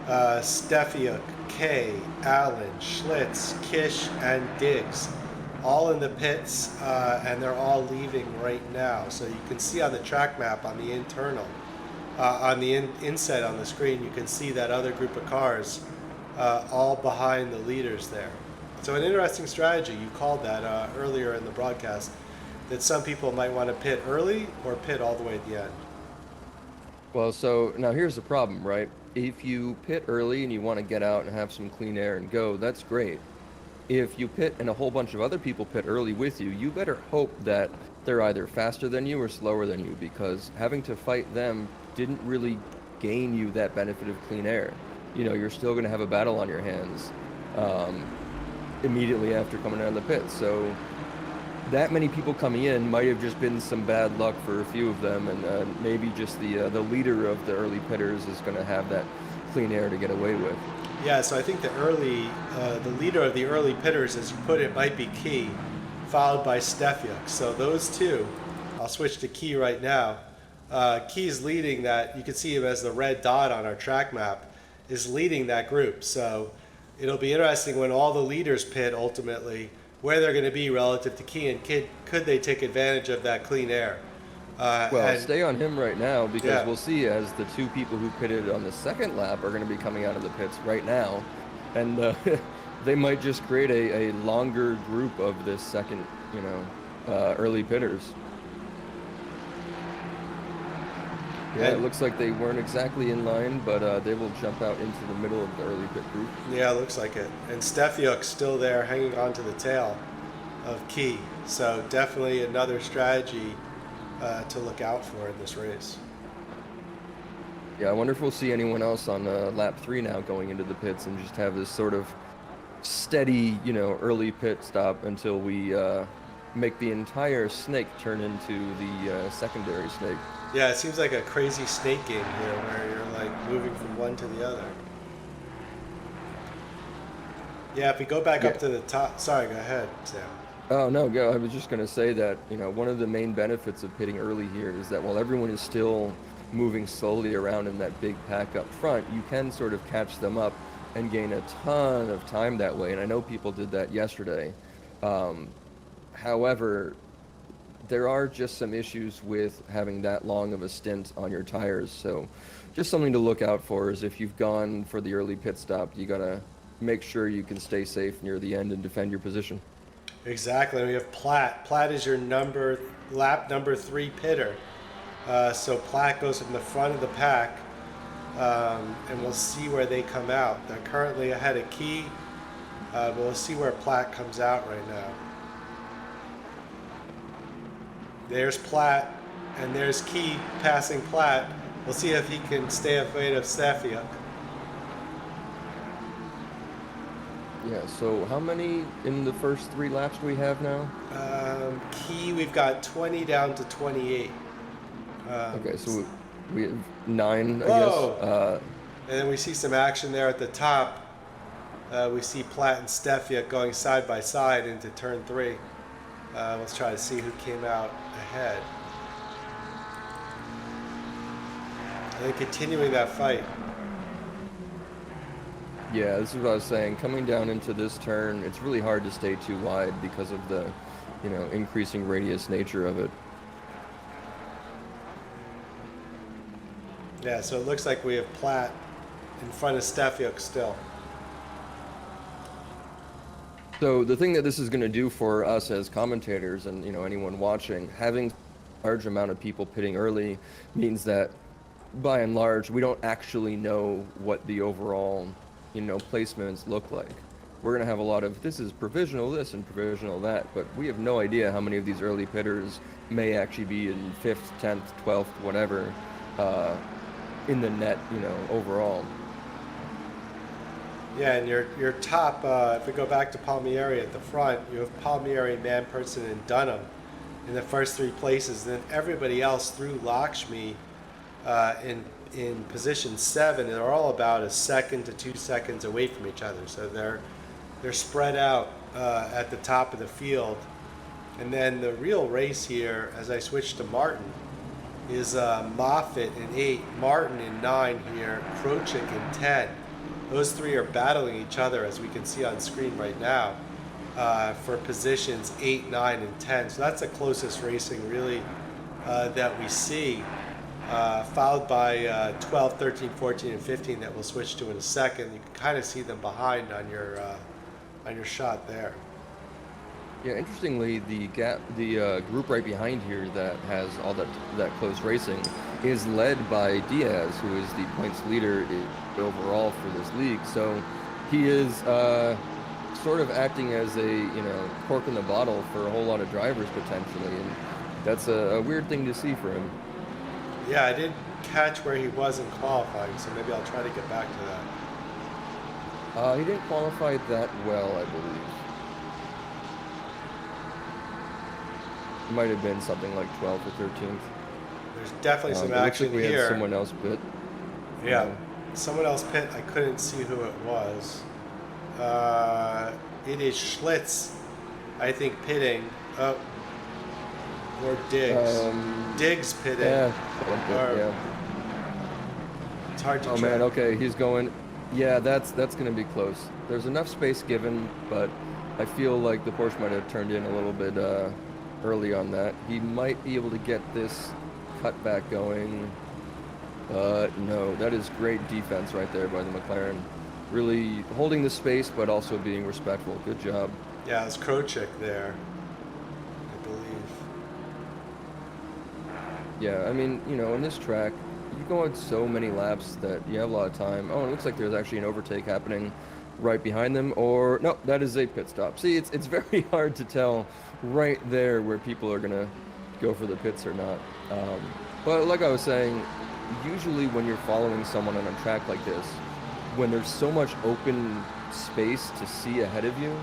[SPEAKER 7] Steffiak, Kay, Allen, Schlitz, Kish, and Diggs, all in the pits, and they're all leaving right now. So you can see on the track map on the internal, on the inset on the screen, you can see that other group of cars all behind the leaders there. So an interesting strategy. You called that earlier in the broadcast, that some people might want to pit early or pit all the way at the end.
[SPEAKER 8] Well, so now here's the problem, right? If you pit early and you want to get out and have some clean air and go, that's great. If you pit and a whole bunch of other people pit early with you, you better hope that they're either faster than you or slower than you, because having to fight them didn't really gain you that benefit of clean air. You know, you're still going to have a battle on your hands immediately after coming out of the pit. So that many people coming in might have just been some bad luck for a few of them, and maybe just the leader of the early pitters is going to have that clean air to get away with.
[SPEAKER 7] Yeah, so I think the leader of the early pitters, as you put it, might be key. followed by Stefyuk. So those two, I'll switch to Key right now. Key's leading that. You can see him as the red dot on our track map, is leading that group. So it'll be interesting when all the leaders pit ultimately, where they're going to be relative to Key, and could they take advantage of that clean air.
[SPEAKER 8] Well, stay on him right now, because
[SPEAKER 7] Yeah.
[SPEAKER 8] we'll see as the two people who pitted on the second lap are going to be coming out of the pits right now, and they might just create a longer group of this second, early pitters. Yeah, it looks like they weren't exactly in line, but they will jump out into the middle of the early pit group.
[SPEAKER 7] Yeah, it looks like it. And Stefyuk's still there hanging on to the tail of Key. So definitely another strategy to look out for in this race.
[SPEAKER 8] Yeah, I wonder if we'll see anyone else on lap 3 now going into the pits and just have this sort of steady, early pit stop until we make the entire snake turn into the secondary snake.
[SPEAKER 7] Yeah, it seems like a crazy snake game here where you're like moving from one to the other. Yeah, if we go back up to the top. Sorry, go ahead, Sam.
[SPEAKER 8] Oh, no, go. I was just going to say that, one of the main benefits of pitting early here is that while everyone is still moving slowly around in that big pack up front, you can sort of catch them up and gain a ton of time that way. And I know people did that yesterday. However, there are just some issues with having that long of a stint on your tires. So just something to look out for is if you've gone for the early pit stop, you got to make sure you can stay safe near the end and defend your position.
[SPEAKER 7] Exactly. We have Platt. Platt is your lap number 3 pitter. So Platt goes in the front of the pack, and we'll see where they come out. They're currently ahead of Key, but we'll see where Platt comes out right now. There's Platt, and there's Key passing Platt. We'll see if he can stay ahead of Stefyuk.
[SPEAKER 8] Yeah, so how many in the first 3 laps do we have now?
[SPEAKER 7] Key, we've got 20 down to 28.
[SPEAKER 8] Okay, so we have 9, I
[SPEAKER 7] Whoa.
[SPEAKER 8] guess.
[SPEAKER 7] And then we see some action there at the top. We see Platt and Stefyuk going side by side into turn 3. Let's try to see who came out ahead. And then continuing that fight.
[SPEAKER 8] Yeah, this is what I was saying. Coming down into this turn, it's really hard to stay too wide because of the, increasing radius nature of it.
[SPEAKER 7] Yeah, so it looks like we have Platt in front of Stefyuk still.
[SPEAKER 8] So the thing that this is going to do for us as commentators and, anyone watching, having a large amount of people pitting early means that, by and large, we don't actually know what the overall placements look like. We're going to have a lot of, this is provisional this and provisional that, but we have no idea how many of these early pitters may actually be in 5th, 10th, 12th, whatever, in the net, overall.
[SPEAKER 7] Yeah, and your top, if we go back to Palmieri at the front, you have Palmieri, Manperson, and Dunham in the first 3 places. Then everybody else through Lakshmi in position 7 are all about a second to 2 seconds away from each other. So they're spread out at the top of the field. And then the real race here, as I switch to Martin, is Moffitt in 8, Martin in 9 here, Krochik in 10. Those 3 are battling each other, as we can see on screen right now, for positions 8, 9, and 10. So that's the closest racing really that we see, followed by 12, 13, 14, and 15 that we'll switch to in a second. You can kind of see them behind on your shot there.
[SPEAKER 8] Yeah, interestingly, the group right behind here that has all that close racing is led by Diaz, who is the points leader overall for this league. So he is sort of acting as a cork in the bottle for a whole lot of drivers potentially, and that's a weird thing to see for him.
[SPEAKER 7] Yeah, I didn't catch where he was in qualifying, so maybe I'll try to get back to that.
[SPEAKER 8] He didn't qualify that well, I believe. It might have been something like 12th or 13th.
[SPEAKER 7] There's definitely some
[SPEAKER 8] It looks
[SPEAKER 7] action
[SPEAKER 8] like we
[SPEAKER 7] here.
[SPEAKER 8] had someone else pit.
[SPEAKER 7] Yeah, someone else pit. I couldn't see who it was. It is Schlitz I think pitting. Or Diggs. Diggs pitting.
[SPEAKER 8] Yeah.
[SPEAKER 7] It's hard to
[SPEAKER 8] Oh
[SPEAKER 7] track.
[SPEAKER 8] man, okay, he's going. Yeah, that's going to be close. There's enough space given, but I feel like the Porsche might have turned in a little bit early on that. He might be able to get this cutback going. No, that is great defense right there by the McLaren. Really holding the space, but also being respectful. Good job.
[SPEAKER 7] Yeah, it's Krojcik there, I believe.
[SPEAKER 8] Yeah, I mean, you know, on this track, you go on so many laps that you have a lot of time. Oh, it looks like there's actually an overtake happening right behind them. Or, no, that is a pit stop. See, it's very hard to tell right there where people are going to go for the pits or not. But like I was saying, usually when you're following someone on a track like this, when there's so much open space to see ahead of you,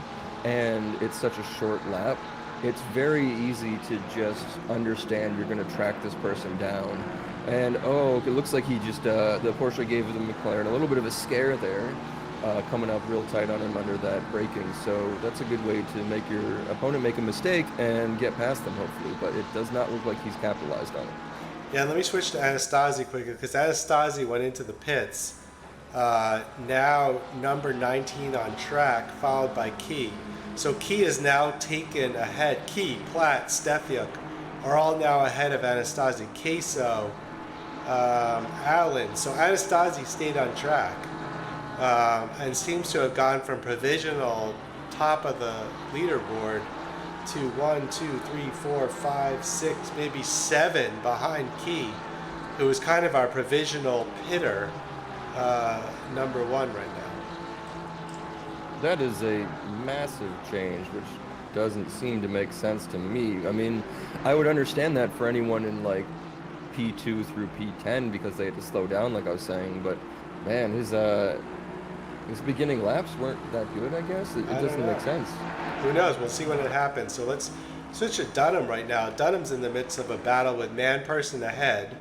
[SPEAKER 8] and it's such a short lap, it's very easy to just understand you're going to track this person down. And oh, it looks like he just, the Porsche gave the McLaren a little bit of a scare there, coming up real tight on him under that braking. So that's a good way to make your opponent make a mistake and get past them, hopefully. But it does not look like he's capitalized on it.
[SPEAKER 7] Yeah, let me switch to Anastasi quickly, because Anastasi went into the pits. Now number 19 on track, followed by Key. So Key is now taken ahead. Key, Platt, Stefiuk are all now ahead of Anastasi. Queso, Allen. So Anastasi stayed on track and seems to have gone from provisional top of the leaderboard to 1, 2, 3, 4, 5, 6, maybe 7 behind Key, who is kind of our provisional pitter, number 1 right now.
[SPEAKER 8] That is a massive change, which doesn't seem to make sense to me. I mean, I would understand that for anyone in like P2 through P10 because they had to slow down, like I was saying. But man, his beginning laps weren't that good. I guess it doesn't make sense.
[SPEAKER 7] Who knows? We'll see when it happens. So let's switch to Dunham right now. Dunham's in the midst of a battle with Man-Person ahead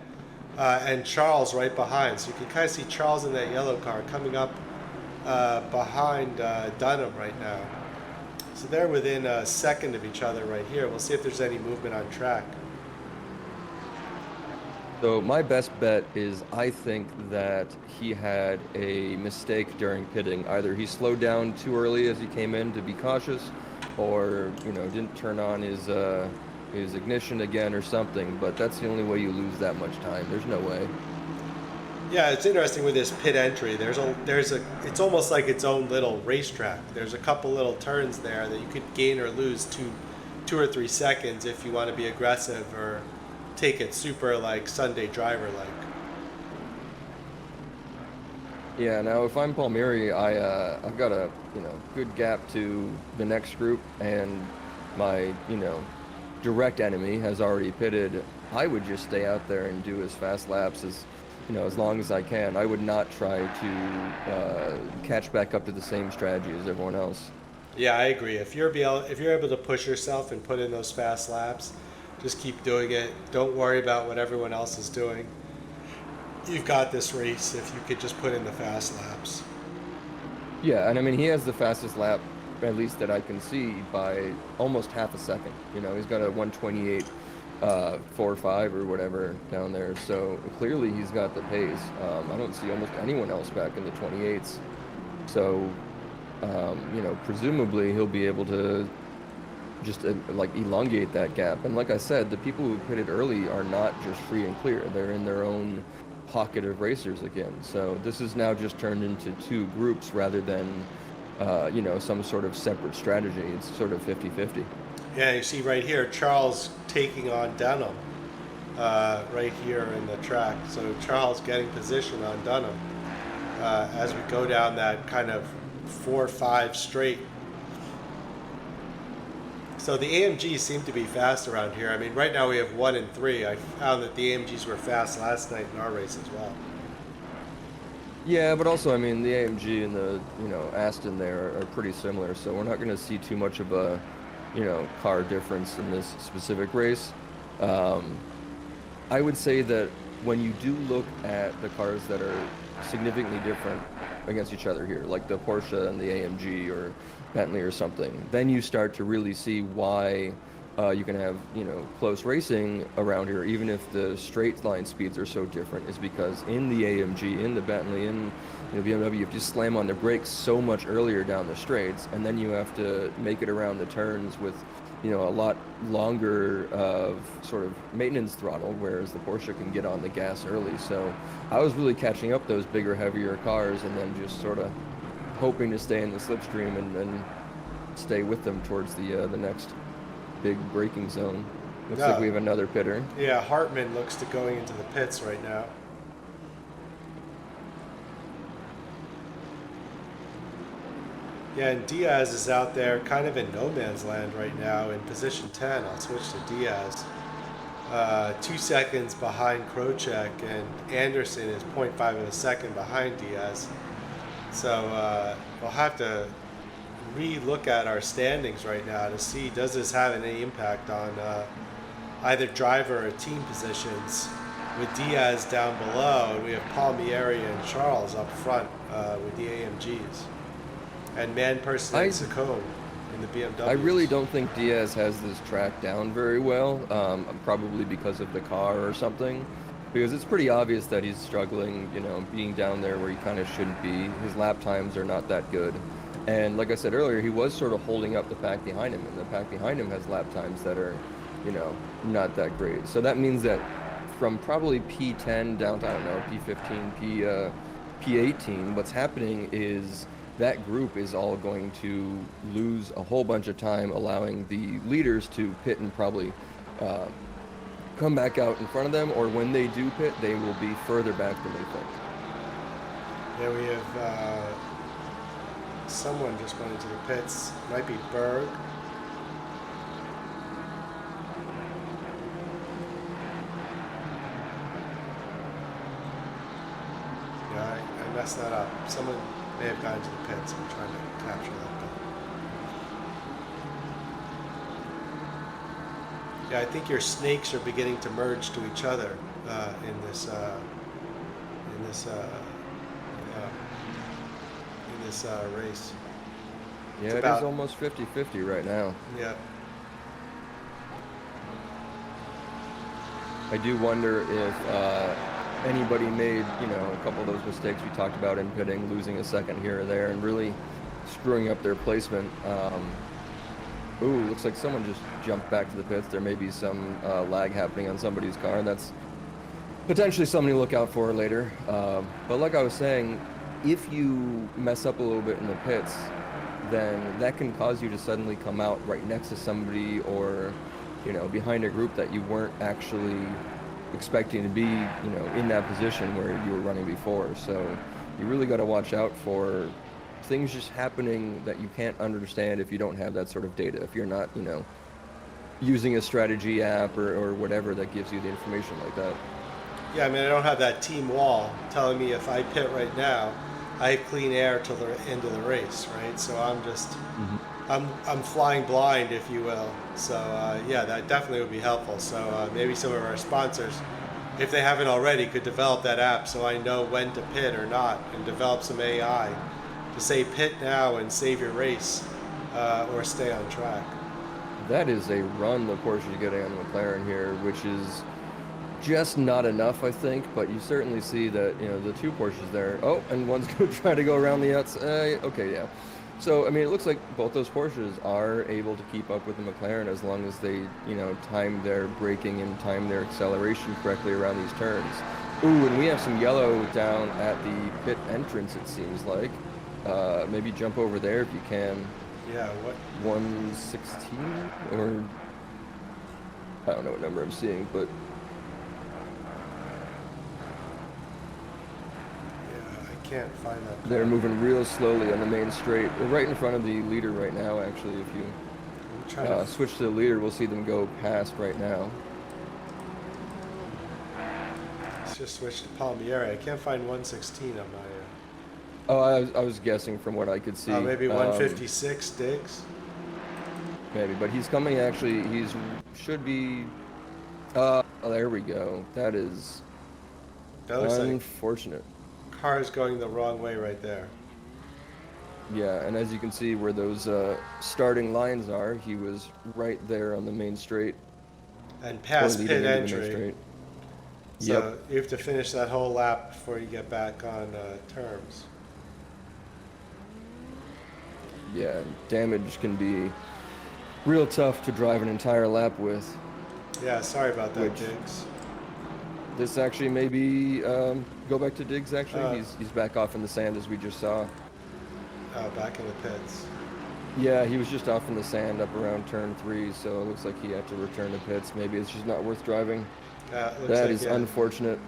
[SPEAKER 7] and Charles right behind. So you can kind of see Charles in that yellow car coming up behind Dunham right now. So they're within a second of each other right here. We'll see if there's any movement on track.
[SPEAKER 8] So my best bet is I think that he had a mistake during pitting. Either he slowed down too early as he came in to be cautious, or didn't turn on his ignition again or something. But that's the only way you lose that much time. There's no way.
[SPEAKER 7] Yeah, it's interesting with this pit entry. It's almost like its own little racetrack. There's a couple little turns there that you could gain or lose two or 3 seconds if you want to be aggressive or take it super like Sunday driver like. Yeah,
[SPEAKER 8] now if I'm Palmieri, I've got a good gap to the next group, and my direct enemy has already pitted. I would just stay out there and do as fast laps as long as I can. I would not try to catch back up to the same strategy as everyone else.
[SPEAKER 7] Yeah, I agree. If you're able to push yourself and put in those fast laps, just keep doing it. Don't worry about what everyone else is doing. You've got this race if you could just put in the fast laps.
[SPEAKER 8] Yeah, and I mean, he has the fastest lap, at least that I can see, by almost half a second. He's got a 1:28. 4 or 5 or whatever down there, so clearly he's got the pace. I don't see almost anyone else back in the 28s, so presumably he'll be able to just elongate that gap. And like I said, the people who pitted early are not just free and clear. They're in their own pocket of racers again, so this is now just turned into 2 groups rather than some sort of separate strategy. It's sort of 50-50.
[SPEAKER 7] Yeah, you see right here, Charles taking on Dunham right here in the track. So Charles getting position on Dunham as we go down that kind of 4-5 straight. So the AMGs seem to be fast around here. I mean, right now we have 1 and 3. I found that the AMGs were fast last night in our race as well.
[SPEAKER 8] Yeah, but also, I mean, the AMG and the Aston there are pretty similar, so we're not going to see too much of a car difference in this specific race. I would say that when you do look at the cars that are significantly different, against each other here, like the Porsche and the AMG or Bentley or something, then you start to really see why you can have, you know, close racing around here, even if the straight line speeds are so different, is because in the AMG, in the Bentley, in, you know, BMW, you have to slam on the brakes so much earlier down the straights, and then you have to make it around the turns with, you know, a lot longer of sort of maintenance throttle, whereas the Porsche can get on the gas early. So I was really catching up those bigger, heavier cars, and then just sort of hoping to stay in the slipstream and stay with them towards the next big braking zone. Looks like we have another pitter.
[SPEAKER 7] Yeah, Hartman looks to going into the pits right now. Yeah, and Diaz is out there kind of in no man's land right now in position 10. I'll switch to Diaz. 2 seconds behind Krocek, and Anderson is 0.5 of a second behind Diaz. So we'll have to re-look at our standings right now to see, does this have any impact on either driver or team positions. With Diaz down below, we have Palmieri and Charles up front with the AMGs. And Manperson and Saccone in the BMW.
[SPEAKER 8] I really don't think Diaz has this track down very well, probably because of the car or something, because it's pretty obvious that he's struggling, you know, being down there where he kind of shouldn't be. His lap times are not that good. And like I said earlier, he was sort of holding up the pack behind him, and the pack behind him has lap times that are, you know, not that great. So that means that from probably P10 down to, I don't know, P15, P18, what's happening is that group is all going to lose a whole bunch of time, allowing the leaders to pit and probably come back out in front of them, or when they do pit, they will be further back than they think.
[SPEAKER 7] Yeah, we have someone just went into the pits. Might be Berg. Yeah, I messed that up. Someone may have gone into the pits. I'm trying to capture that. Yeah, I think your snakes are beginning to merge to each other in this race.
[SPEAKER 8] Yeah, it is almost 50-50 right now.
[SPEAKER 7] Yeah.
[SPEAKER 8] I do wonder if anybody made, you know, a couple of those mistakes we talked about in pitting, losing a second here or there, and really screwing up their placement. Ooh, looks like someone just jumped back to the pits. There may be some lag happening on somebody's car. That's potentially something to look out for later. But like I was saying, if you mess up a little bit in the pits, then that can cause you to suddenly come out right next to somebody, or, you know, behind a group that you weren't actually expecting to be, you know, in that position where you were running before. So you really got to watch out for things just happening that you can't understand if you don't have that sort of data. If you're not, you know, using a strategy app or whatever that gives you the information like that.
[SPEAKER 7] Yeah, I mean, I don't have that team wall telling me if I pit right now, I have clean air till the end of the race, right? So I'm just, I'm flying blind, if you will. So yeah, that definitely would be helpful. So maybe some of our sponsors, if they haven't already, could develop that app so I know when to pit or not, and develop some AI to say pit now and save your race, or stay on track.
[SPEAKER 8] That is a run the Porsche is getting on the McLaren here, which is just not enough, I think, but you certainly see that, you know, the two Porsches there. Oh, and one's going to try to go around the outside. Okay, yeah. So, I mean, it looks like both those Porsches are able to keep up with the McLaren as long as they, you know, time their braking and time their acceleration correctly around these turns. Ooh, and we have some yellow down at the pit entrance, it seems like. Maybe jump over there if you can.
[SPEAKER 7] Yeah, what?
[SPEAKER 8] 116? Or I don't know what number I'm seeing, but
[SPEAKER 7] Can't find that.
[SPEAKER 8] They're moving real slowly on the main straight. We're right in front of the leader right now, actually. If you switch to the leader, we'll see them go past right now.
[SPEAKER 7] Let's just switch to Palmieri. I can't find 116 on my...
[SPEAKER 8] Oh, I was guessing from what I could see.
[SPEAKER 7] Maybe 156 Diggs?
[SPEAKER 8] Maybe, but he's coming, actually. Should be... Oh, there we go. That is unfortunate.
[SPEAKER 7] cars going the wrong way right there.
[SPEAKER 8] Yeah, and as you can see where those starting lines are, he was right there on the main straight.
[SPEAKER 7] And
[SPEAKER 8] or
[SPEAKER 7] past
[SPEAKER 8] leading
[SPEAKER 7] pit
[SPEAKER 8] into the main
[SPEAKER 7] entry.
[SPEAKER 8] straight.
[SPEAKER 7] So
[SPEAKER 8] Yep.
[SPEAKER 7] you have to finish that whole lap before you get back on terms.
[SPEAKER 8] Yeah, damage can be real tough to drive an entire lap with.
[SPEAKER 7] Yeah, sorry about that,
[SPEAKER 8] Which-
[SPEAKER 7] Diggs.
[SPEAKER 8] This actually maybe go back to Diggs. Actually,
[SPEAKER 7] Uh.
[SPEAKER 8] he's back off in the sand as we just saw.
[SPEAKER 7] Back in the pits.
[SPEAKER 8] Yeah, he was just off in the sand up around turn 3, so it looks like he had to return to pits. Maybe it's just not worth driving.
[SPEAKER 7] Looks
[SPEAKER 8] That
[SPEAKER 7] like,
[SPEAKER 8] is
[SPEAKER 7] yeah.
[SPEAKER 8] unfortunate.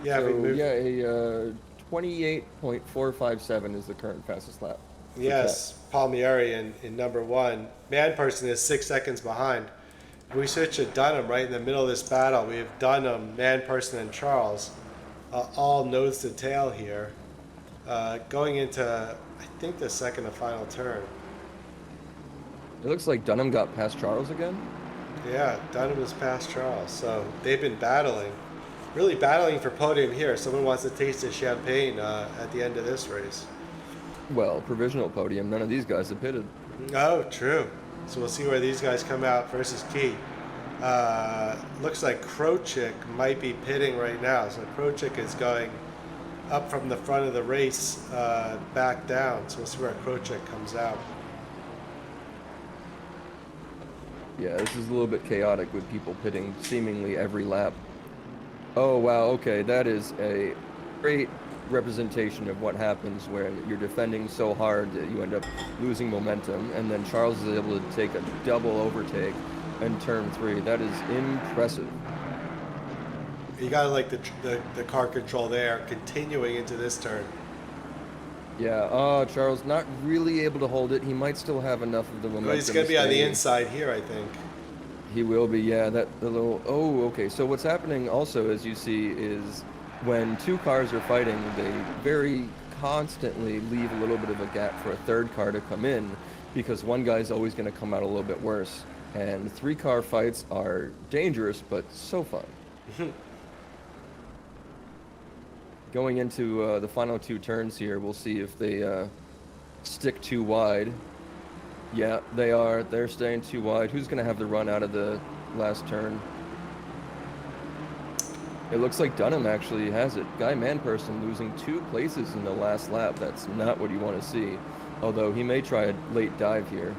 [SPEAKER 7] Yeah, we
[SPEAKER 8] So
[SPEAKER 7] moved.
[SPEAKER 8] yeah, a 28.457 is the current fastest lap. for
[SPEAKER 7] Yes, Palmieri in number 1. Man person is 6 seconds behind. We switch to Dunham right in the middle of this battle. We have Dunham, Man person, and Charles all nose to tail here. Going into, I think, the second and final turn.
[SPEAKER 8] It looks like Dunham got past Charles again.
[SPEAKER 7] Yeah, Dunham is past Charles. So they've been battling. Really battling for podium here. Someone wants to taste the champagne at the end of this race.
[SPEAKER 8] Well, provisional podium. None of these guys have pitted.
[SPEAKER 7] Oh, true. So we'll see where these guys come out versus Key. Looks like Krochik might be pitting right now. So Krochik is going up from the front of the race back down. So we'll see where Krochik comes out.
[SPEAKER 8] Yeah, this is a little bit chaotic with people pitting seemingly every lap. Oh, wow, okay, that is a great representation of what happens when you're defending so hard that you end up losing momentum, and then Charles is able to take a double overtake in turn 3. That is impressive.
[SPEAKER 7] You got to like the car control there, continuing into this turn.
[SPEAKER 8] Yeah, Charles not really able to hold it. He might still have enough of the momentum.
[SPEAKER 7] Well, he's going to be on the
[SPEAKER 8] stay.
[SPEAKER 7] inside here, I think.
[SPEAKER 8] He will be, yeah. The little. Oh, okay. So what's happening also, as you see, is when two cars are fighting, they very constantly leave a little bit of a gap for a third car to come in, because one guy's always going to come out a little bit worse. And 3-car fights are dangerous, but so fun. Going into the final 2 turns here, we'll see if they stick too wide. Yeah, they are. They're staying too wide. Who's going to have the run out of the last turn? It looks like Dunham actually has it. Guy Manperson losing 2 places in the last lap. That's not what you want to see. Although he may try a late dive here.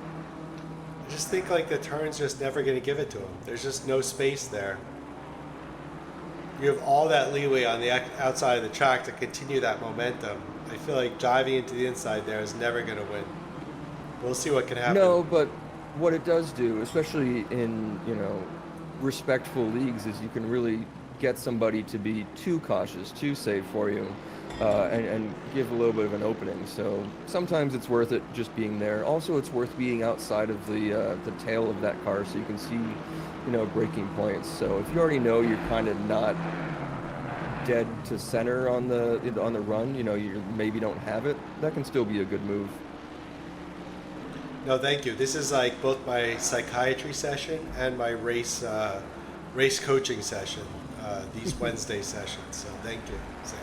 [SPEAKER 7] I just think like the turn's just never going to give it to him. There's just no space there. You have all that leeway on the outside of the track to continue that momentum. I feel like driving into the inside there is never going to win. We'll see what can happen.
[SPEAKER 8] No, but what it does do, especially in, respectful leagues, is you can really get somebody to be too cautious, too safe for you, and give a little bit of an opening. So sometimes it's worth it just being there. Also, it's worth being outside of the tail of that car so you can see, braking points. So if you already know you're kind of not dead to center on the run, you maybe don't have it, that can still be a good move.
[SPEAKER 7] No, thank you. This is like both my psychiatry session and my race coaching session, these Wednesday sessions. So thank you, Sam.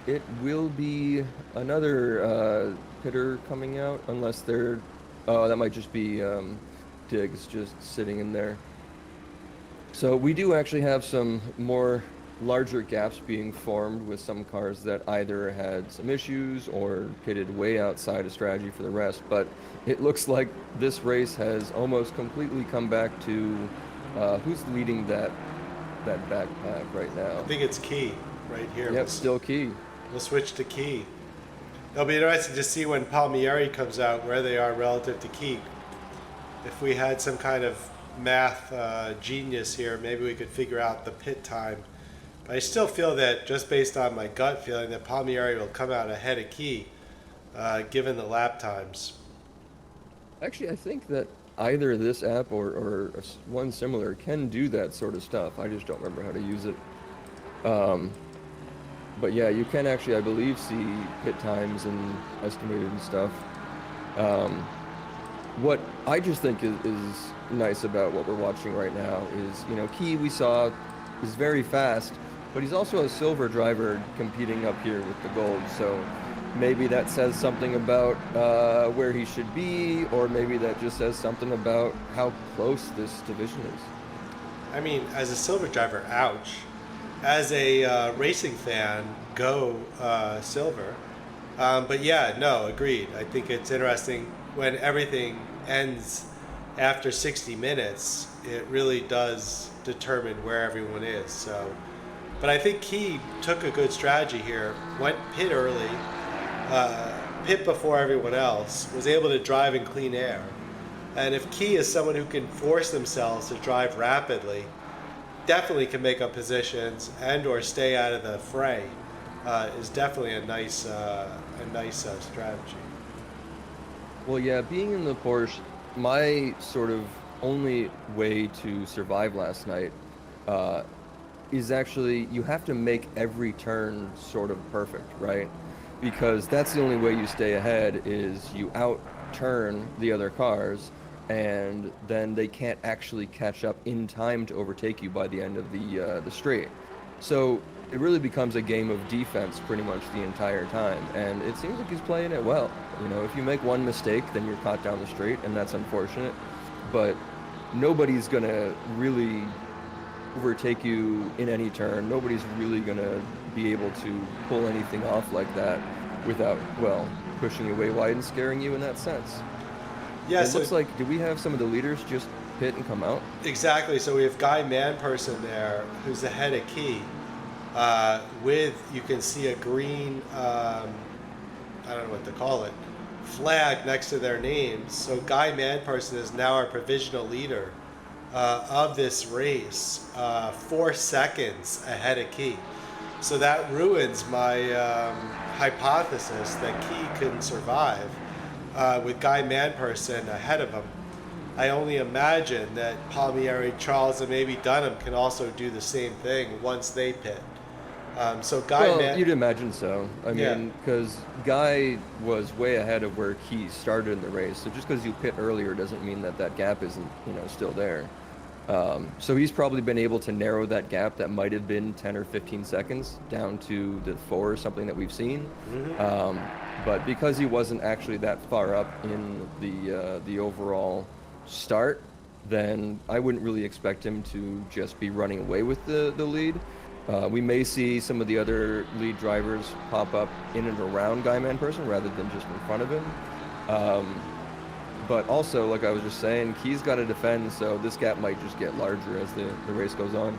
[SPEAKER 8] It will be another pitter coming out, unless they're... Oh, that might just be Diggs just sitting in there. So we do actually have some more larger gaps being formed with some cars that either had some issues or pitted way outside of strategy for the rest. But it looks like this race has almost completely come back to who's leading that backpack right now.
[SPEAKER 7] I think it's Key right here.
[SPEAKER 8] Yep, still Key.
[SPEAKER 7] We'll switch to Key. It'll be interesting to see when Palmieri comes out where they are relative to Key. If we had some kind of math genius here, maybe we could figure out the pit time. But I still feel that, just based on my gut feeling, that Palmieri will come out ahead of Key, given the lap times.
[SPEAKER 8] Actually, I think that either this app or one similar can do that sort of stuff. I just don't remember how to use it. But yeah, you can actually, I believe, see pit times and estimated and stuff. What I just think is nice about what we're watching right now is, Key we saw is very fast, but he's also a silver driver competing up here with the gold. So maybe that says something about where he should be, or maybe that just says something about how close this division is.
[SPEAKER 7] I mean, as a silver driver, ouch. As a racing fan, go silver. But yeah, no, agreed. I think it's interesting when everything ends after 60 minutes, it really does determine where everyone is. So, but I think Key took a good strategy here, went pit early, pit before everyone else, was able to drive in clean air. And if Key is someone who can force themselves to drive rapidly, definitely can make up positions and or stay out of the fray, is definitely a nice strategy.
[SPEAKER 8] Well, yeah, being in the Porsche, my sort of only way to survive last night is actually you have to make every turn sort of perfect, right? Because that's the only way you stay ahead is you out-turn the other cars, and then they can't actually catch up in time to overtake you by the end of the straight. So it really becomes a game of defense pretty much the entire time, and it seems like he's playing it well. If you make one mistake, then you're caught down the straight, and that's unfortunate. But nobody's gonna really overtake you in any turn. Nobody's really gonna be able to pull anything off like that without, well, pushing you way wide and scaring you in that sense.
[SPEAKER 7] Yeah,
[SPEAKER 8] it looks like, do we have some of the leaders just pit and come out?
[SPEAKER 7] Exactly. So we have Guy Manperson there, who's ahead of Key. You can see a green, I don't know what to call it, flag next to their names. So Guy Manperson is now our provisional leader of this race, 4 seconds ahead of Key. So that ruins my hypothesis that Key couldn't survive with Guy Manperson ahead of him. I only imagine that Palmieri, Charles, and maybe Dunham can also do the same thing once they pit. So Guy,
[SPEAKER 8] you'd imagine so. I mean, because Guy was way ahead of where Key started in the race. So just because you pit earlier doesn't mean that that gap isn't, still there. So he's probably been able to narrow that gap that might have been 10 or 15 seconds down to the 4 or something that we've seen. Mm-hmm. But because he wasn't actually that far up in the overall start, then I wouldn't really expect him to just be running away with the lead. We may see some of the other lead drivers pop up in and around Guy Manperson rather than just in front of him. But also, like I was just saying, Key's got to defend, so this gap might just get larger as the race goes on.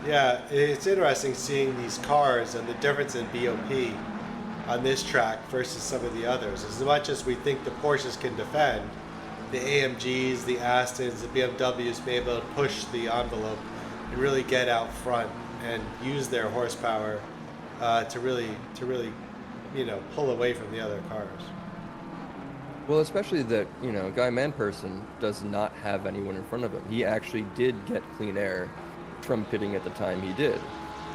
[SPEAKER 7] Yeah, it's interesting seeing these cars and the difference in BOP on this track versus some of the others. As much as we think the Porsches can defend, the AMGs, the Astons, the BMWs may be able to push the envelope and really get out front and use their horsepower to really pull away from the other cars.
[SPEAKER 8] Well, especially that, Guy Manperson does not have anyone in front of him. He actually did get clean air from pitting at the time he did.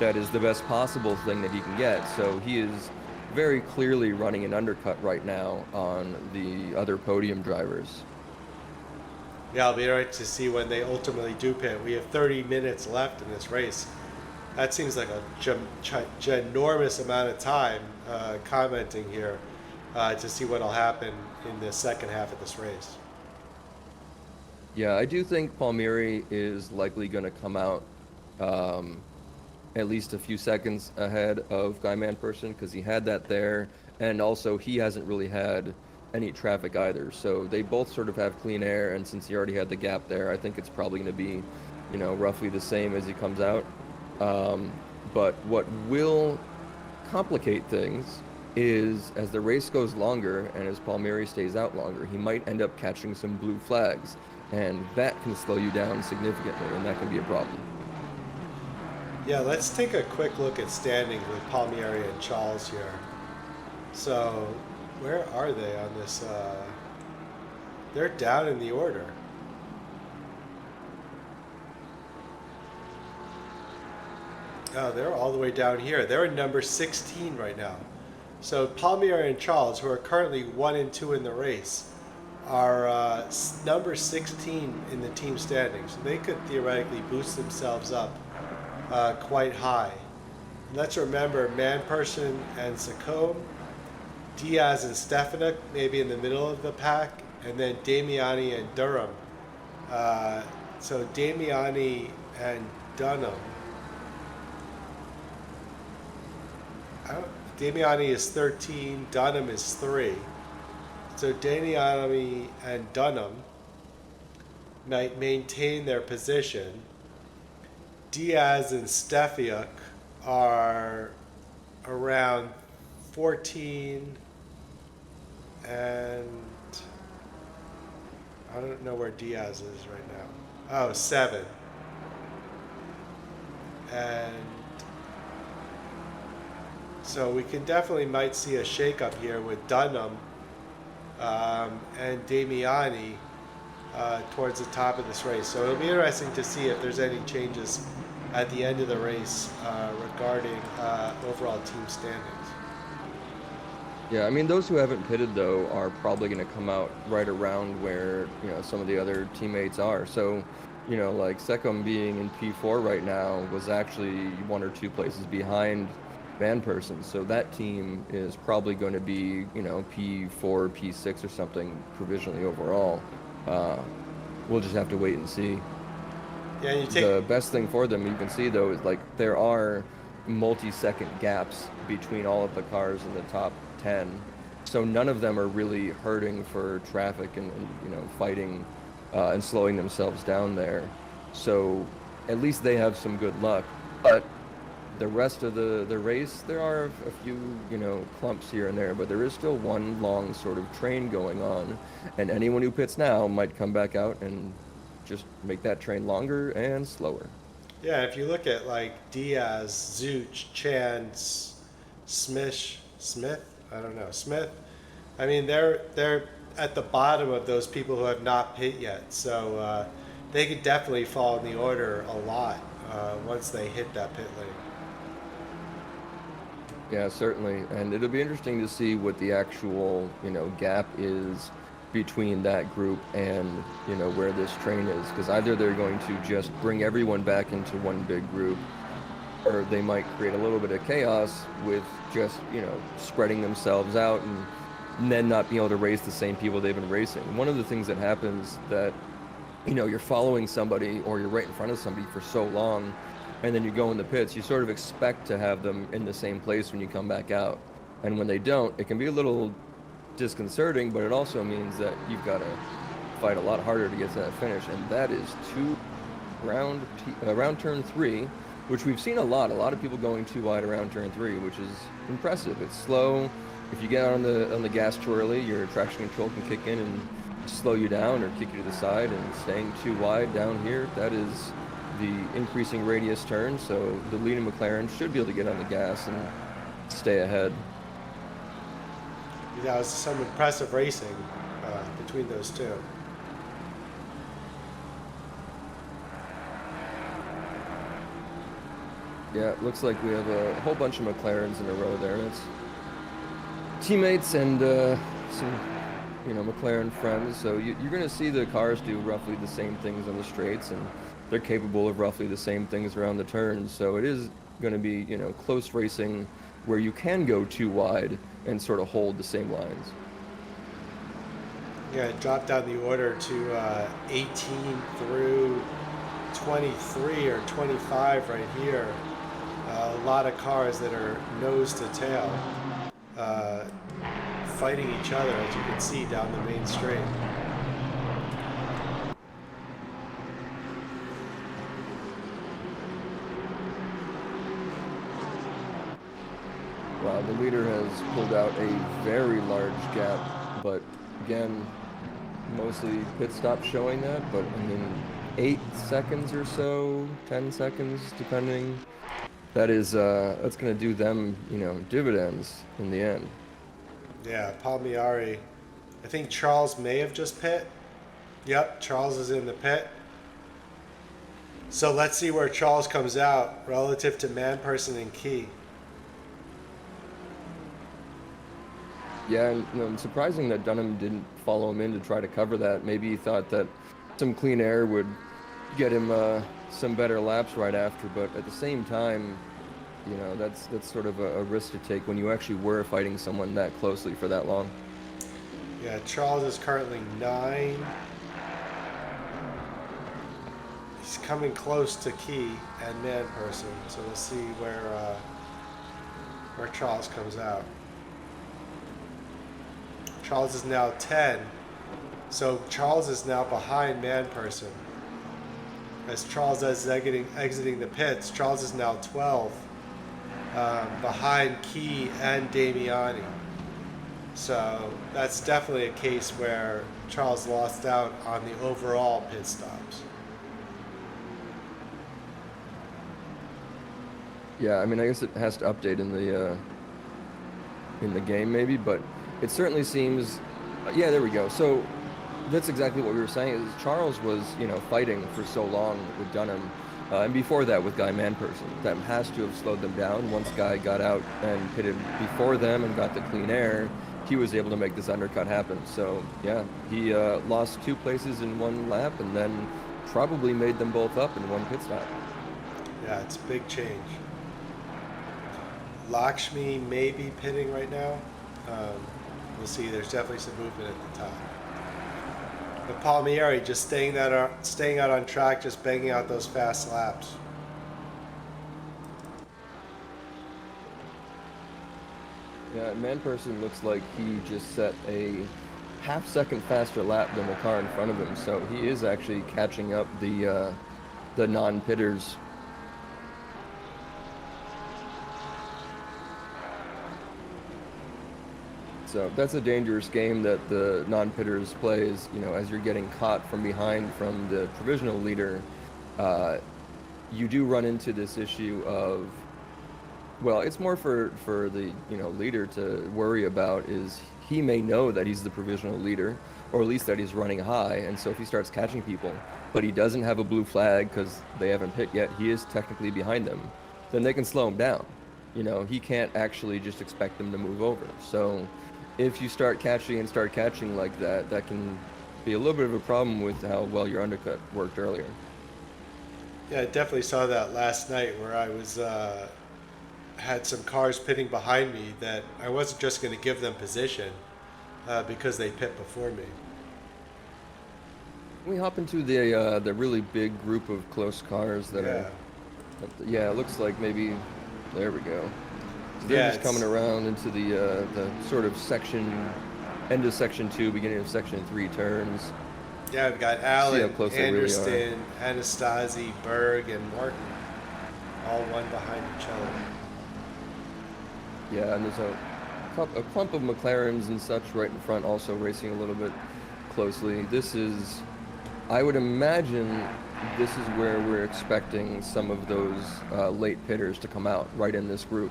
[SPEAKER 8] That is the best possible thing that he can get. So he is very clearly running an undercut right now on the other podium drivers.
[SPEAKER 7] Yeah, I'll be right to see when they ultimately do pit. We have 30 minutes left in this race. That seems like a ginormous amount of time commenting here to see what will happen in the second half of this race.
[SPEAKER 8] Yeah, I do think Palmieri is likely going to come out at least a few seconds ahead of Guy Manperson because he had that there, and also he hasn't really had any traffic either. So they both sort of have clean air, and since he already had the gap there, I think it's probably going to be, roughly the same as he comes out. But what will complicate things is as the race goes longer and as Palmieri stays out longer, he might end up catching some blue flags, and that can slow you down significantly, and that can be a problem.
[SPEAKER 7] Yeah, let's take a quick look at standings with Palmieri and Charles here. So where are they on this? They're down in the order. Oh, they're all the way down here. They're in number 16 right now. So Palmieri and Charles, who are currently 1 and 2 in the race, are number 16 in the team standings. So they could theoretically boost themselves up quite high. And let's remember Manperson and Sacombe, Diaz and Stefanik maybe in the middle of the pack, and then Damiani and Durham. So Damiani and Dunham. Damiani is 13, Dunham is 3. So Damiani and Dunham might maintain their position. Diaz and Stefiuk are around 14 and I don't know where Diaz is right now. Oh, 7. And so we can definitely might see a shakeup here with Dunham and Damiani towards the top of this race. So it'll be interesting to see if there's any changes at the end of the race regarding overall team standings.
[SPEAKER 8] Yeah, I mean, those who haven't pitted, though, are probably going to come out right around where, some of the other teammates are. So, like Secom being in P4 right now was actually 1 or 2 places behind Manperson. So that team is probably going to be, P4, P6 or something provisionally overall. We'll just have to wait and see.
[SPEAKER 7] Yeah,
[SPEAKER 8] The best thing for them, you can see, though, is like there are multi-second gaps between all of the cars in the top 10, so none of them are really hurting for traffic and fighting and slowing themselves down there. So at least they have some good luck. But the rest of the race, there are a few clumps here and there, but there is still one long sort of train going on, and anyone who pits now might come back out and just make that train longer and slower.
[SPEAKER 7] Yeah, if you look at like Diaz, Zuch, Chance, Smith, I mean, they're at the bottom of those people who have not pit yet. So they could definitely fall in the order a lot once they hit that pit lane.
[SPEAKER 8] Yeah, certainly. And it'll be interesting to see what the actual, gap is between that group and, where this train is. Because either they're going to just bring everyone back into one big group, or they might create a little bit of chaos with just, spreading themselves out and then not being able to race the same people they've been racing. One of the things that happens that, you're following somebody or you're right in front of somebody for so long, and then you go in the pits, you sort of expect to have them in the same place when you come back out. And when they don't, it can be a little disconcerting, but it also means that you've got to fight a lot harder to get to that finish. And that is around turn 3, which we've seen a lot of people going too wide around turn 3, which is impressive. It's slow. If you get on the gas too early, your traction control can kick in and slow you down or kick you to the side. And staying too wide down here, that is the increasing radius turn, so the leading McLaren should be able to get on the gas and stay ahead.
[SPEAKER 7] That was some impressive racing between those two.
[SPEAKER 8] Yeah, it looks like we have a whole bunch of McLarens in a row there. It's teammates and some McLaren friends, so you're going to see the cars do roughly the same things on the straights, and they're capable of roughly the same things around the turns. So it is going to be, close racing where you can go too wide and sort of hold the same lines.
[SPEAKER 7] Yeah, it dropped down the order to 18 through 23 or 25 right here. A lot of cars that are nose to tail fighting each other, as you can see down the main straight.
[SPEAKER 8] Wow, the leader has pulled out a very large gap, but again, mostly pit stop showing that, but I mean, 8 seconds or so, 10 seconds, depending. That is, that's going to do them, dividends in the end.
[SPEAKER 7] Yeah, Palmieri. I think Charles may have just pit. Yep, Charles is in the pit. So let's see where Charles comes out relative to Manperson and Key.
[SPEAKER 8] Yeah, and surprising that Dunham didn't follow him in to try to cover that. Maybe he thought that some clean air would get him some better laps right after, but at the same time, you know, that's sort of a risk to take when you actually were fighting someone that closely for that long.
[SPEAKER 7] Yeah, Charles is currently 9. He's coming close to Key and Man Person, so we'll see where Charles comes out. Charles is now 10, so Charles is now behind Man Person. As Charles is exiting the pits, Charles is now 12, behind Key and Damiani. So that's definitely a case where Charles lost out on the overall pit stops.
[SPEAKER 8] Yeah, I mean, I guess it has to update in the game maybe, but it certainly seems, yeah, there we go. So that's exactly what we were saying. Is Charles was, you know, fighting for so long with Dunham, and before that with Guy Manperson. That has to have slowed them down. Once Guy got out and pitted before them and got the clean air, he was able to make this undercut happen. So yeah, he lost 2 places in 1 lap and then probably made them both up in 1 pit stop.
[SPEAKER 7] Yeah, it's a big change. Lakshmi may be pitting right now. We'll see. There's definitely some movement at the top. But Palmieri just staying out on track, just banging out those fast laps.
[SPEAKER 8] Yeah, Manperson looks like he just set a half-second faster lap than the car in front of him, so he is actually catching up the non-pitters. So that's a dangerous game that the non-pitters plays. You know, as you're getting caught from behind from the provisional leader, you do run into this issue of, well, it's more for the, you know, leader to worry about is he may know that he's the provisional leader, or at least that he's running high, and so if he starts catching people, but he doesn't have a blue flag because they haven't pit yet, he is technically behind them, then they can slow him down. You know, he can't actually just expect them to move over. So if you start catching like that, that can be a little bit of a problem with how well your undercut worked earlier.
[SPEAKER 7] Yeah, I definitely saw that last night where I was had some cars pitting behind me that I wasn't just going to give them position because they pit before me.
[SPEAKER 8] We hop into the really big group of close cars that are. Yeah, it looks like maybe. There we go. So they're just coming around into the sort of end of section 2, beginning of section 3 turns.
[SPEAKER 7] Yeah, we've got Allen, Anderson,
[SPEAKER 8] really
[SPEAKER 7] Anastasi, Berg, and Martin, all one behind each other.
[SPEAKER 8] Yeah, and there's a clump of McLarens and such right in front, also racing a little bit closely. This is, I would imagine, this is where we're expecting some of those late pitters to come out, right in this group.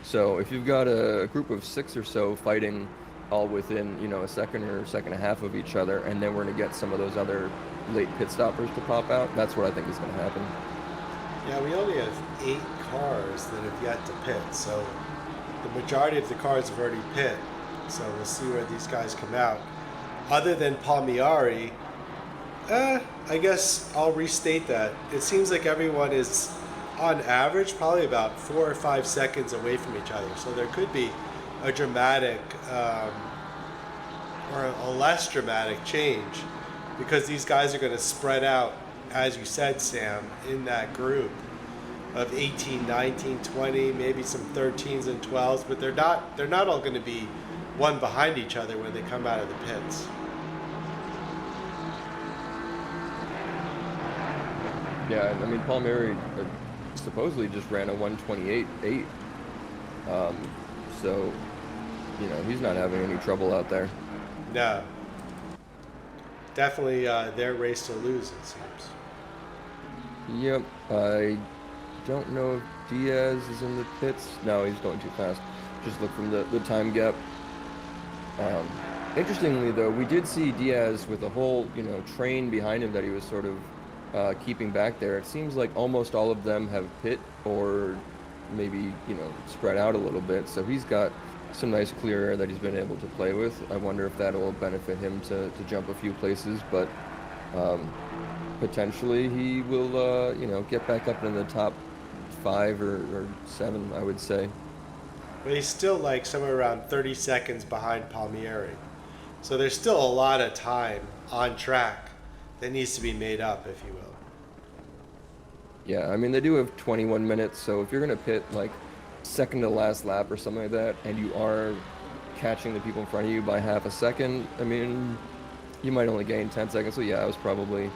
[SPEAKER 8] So if you've got a group of 6 or so fighting all within, you know, a second or second and a half of each other, and then we're going to get some of those other late pit stoppers to pop out, that's what I think is going to happen.
[SPEAKER 7] Yeah, we only have 8 cars that have yet to pit, so the majority of the cars have already pit. So we'll see where these guys come out. Other than Palmieri, I guess I'll restate that. It seems like everyone is, on average, probably about 4 or 5 seconds away from each other. So there could be a dramatic or a less dramatic change because these guys are going to spread out, as you said, Sam, in that group of 18, 19, 20, maybe some 13s and 12s, but they're not all going to be one behind each other when they come out of the pits.
[SPEAKER 8] Yeah, I mean, Palmieri supposedly just ran a 128.8, so, you know, he's not having any trouble out there.
[SPEAKER 7] No. Definitely their race to lose, it seems.
[SPEAKER 8] Yep, I don't know if Diaz is in the pits. No, he's going too fast. Just look from the time gap. Interestingly, though, we did see Diaz with a whole, you know, train behind him that he was sort of keeping back there. It seems like almost all of them have pit or maybe, you know, spread out a little bit. So he's got some nice clear air that he's been able to play with. I wonder if that will benefit him to jump a few places, but potentially he will, get back up in the top 5 or 7, I would say.
[SPEAKER 7] But he's still like somewhere around 30 seconds behind Palmieri. So there's still a lot of time on track that needs to be made up, if you will.
[SPEAKER 8] Yeah, I mean, they do have 21 minutes, so if you're going to pit like second to last lap or something like that, and you are catching the people in front of you by half a second, I mean, you might only gain 10 seconds. So yeah, I was probably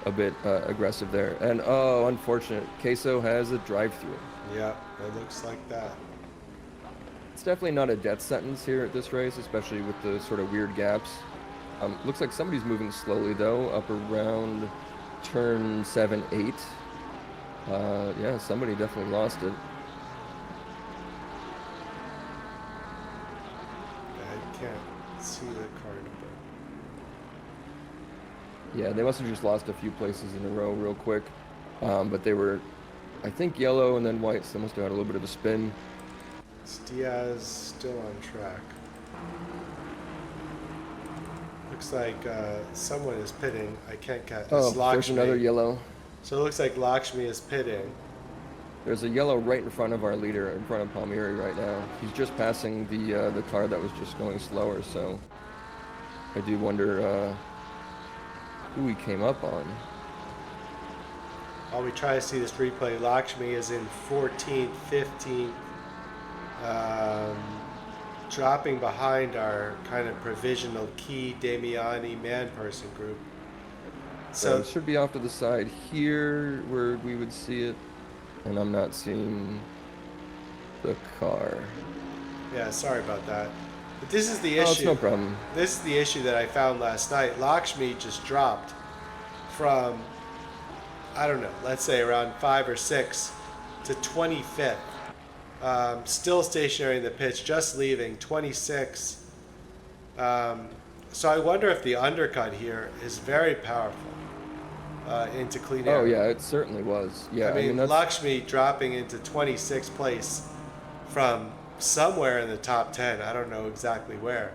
[SPEAKER 8] a bit aggressive there. And oh, unfortunate, Queso has a drive-through.
[SPEAKER 7] Yeah, it looks like that.
[SPEAKER 8] It's definitely not a death sentence here at this race, especially with the sort of weird gaps. Looks like somebody's moving slowly though, up around turn 7, 8. Yeah, somebody definitely lost it.
[SPEAKER 7] I can't see the car number.
[SPEAKER 8] Yeah, they must have just lost a few places in a row real quick. But they were, I think, yellow and then white, so they must have had a little bit of a spin.
[SPEAKER 7] It's Diaz still on track. Looks like someone is pitting. I can't catch.
[SPEAKER 8] Oh, there's another yellow.
[SPEAKER 7] So it looks like Lakshmi is pitting.
[SPEAKER 8] There's a yellow right in front of our leader, in front of Palmieri right now. He's just passing the car that was just going slower, so I do wonder who he came up on.
[SPEAKER 7] While we try to see this replay, Lakshmi is in 14th, 15th, dropping behind our kind of provisional Key Damiani man-person group.
[SPEAKER 8] So it should be off to the side here where we would see it, and I'm not seeing the car.
[SPEAKER 7] Yeah, sorry about that. But this is the issue.
[SPEAKER 8] Oh, it's no problem.
[SPEAKER 7] This is the issue that I found last night. Lakshmi just dropped from, I don't know, let's say around 5 or 6 to 25th. Still stationary in the pitch, just leaving, 26. So I wonder if the undercut here is very powerful into clean air.
[SPEAKER 8] Oh yeah, it certainly was. Yeah,
[SPEAKER 7] I mean
[SPEAKER 8] that's...
[SPEAKER 7] Lakshmi dropping into 26th place from somewhere in the top 10, I don't know exactly where,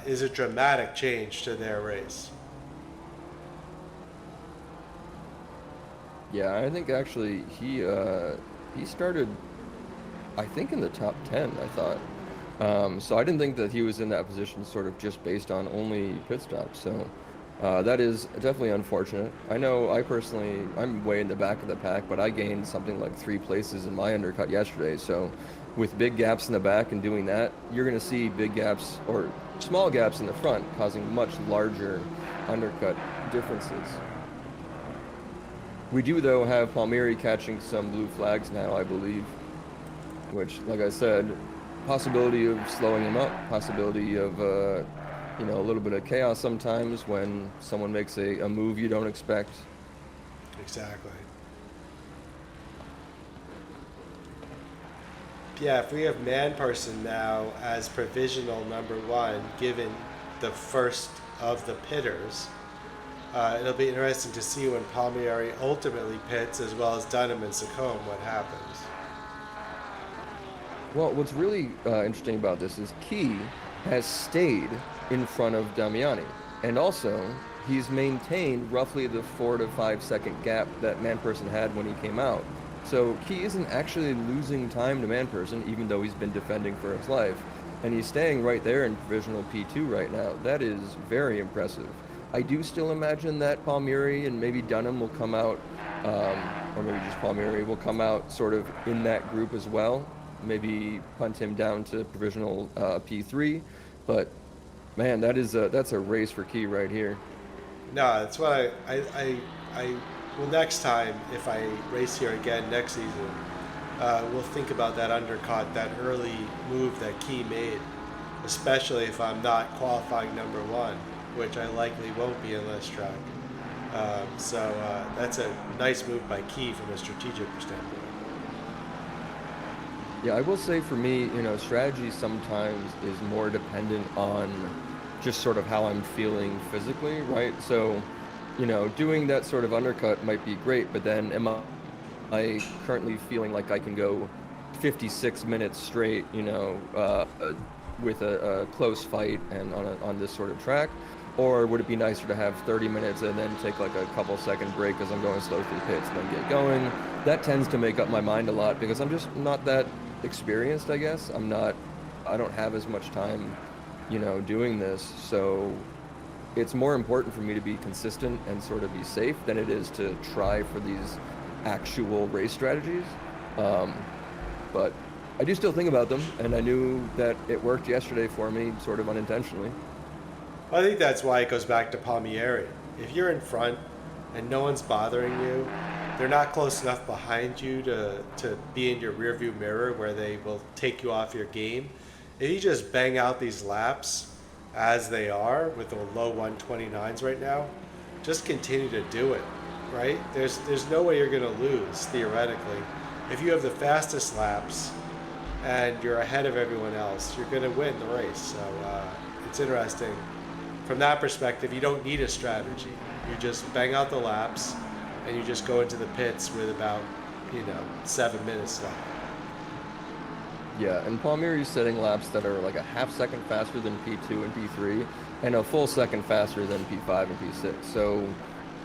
[SPEAKER 7] is a dramatic change to their race.
[SPEAKER 8] Yeah, I think actually he started, I think, in the top 10, I thought. So I didn't think that he was in that position sort of just based on only pit stops. So that is definitely unfortunate. I know I'm way in the back of the pack, but I gained something like 3 places in my undercut yesterday. So with big gaps in the back and doing that, you're going to see big gaps or small gaps in the front causing much larger undercut differences. We do, though, have Palmieri catching some blue flags now, I believe, which, like I said, possibility of slowing him up, possibility of, a little bit of chaos sometimes when someone makes a move you don't expect.
[SPEAKER 7] Exactly. Yeah, if we have man-person now as provisional number 1, given the first of the pitters, it'll be interesting to see when Palmieri ultimately pits, as well as Dunham and Sacombe, what happens.
[SPEAKER 8] Well, what's really interesting about this is Key has stayed in front of Damiani, and also he's maintained roughly the 4 to 5 second gap that man-person had when he came out. So Key isn't actually losing time to man-person, even though he's been defending for his life, and he's staying right there in provisional P2 right now. That is very impressive. I do still imagine that Palmieri and maybe Dunham will come out, or maybe just Palmieri will come out sort of in that group as well. Maybe punt him down to provisional P3, but man, that's a race for Key right here.
[SPEAKER 7] No, that's what I well, next time, if I race here again next season, we'll think about that undercut, that early move that Key made, especially if I'm not qualifying number 1, which I likely won't be in this track. So that's a nice move by Key from a strategic standpoint.
[SPEAKER 8] Yeah, I will say for me, strategy sometimes is more dependent on just sort of how I'm feeling physically, right? So, doing that sort of undercut might be great, but then am I currently feeling like I can go 56 minutes straight, with a close fight and on this sort of track? Or would it be nicer to have 30 minutes and then take like a couple second break as I'm going slow through the pits and then get going? That tends to make up my mind a lot because I'm just not that experienced, I guess. I don't have as much time, doing this. So it's more important for me to be consistent and sort of be safe than it is to try for these actual race strategies. But I do still think about them, and I knew that it worked yesterday for me, sort of unintentionally.
[SPEAKER 7] I think that's why it goes back to Palmieri. If you're in front and no one's bothering you, they're not close enough behind you to be in your rearview mirror where they will take you off your game. If you just bang out these laps as they are with the low 129s right now, just continue to do it, right? There's no way you're going to lose, theoretically. If you have the fastest laps and you're ahead of everyone else, you're going to win the race. So it's interesting. From that perspective, you don't need a strategy. You just bang out the laps and you just go into the pits with about, 7 minutes left.
[SPEAKER 8] Yeah, and Palmieri's setting laps that are like a half second faster than P2 and P3 and a full second faster than P5 and P6. So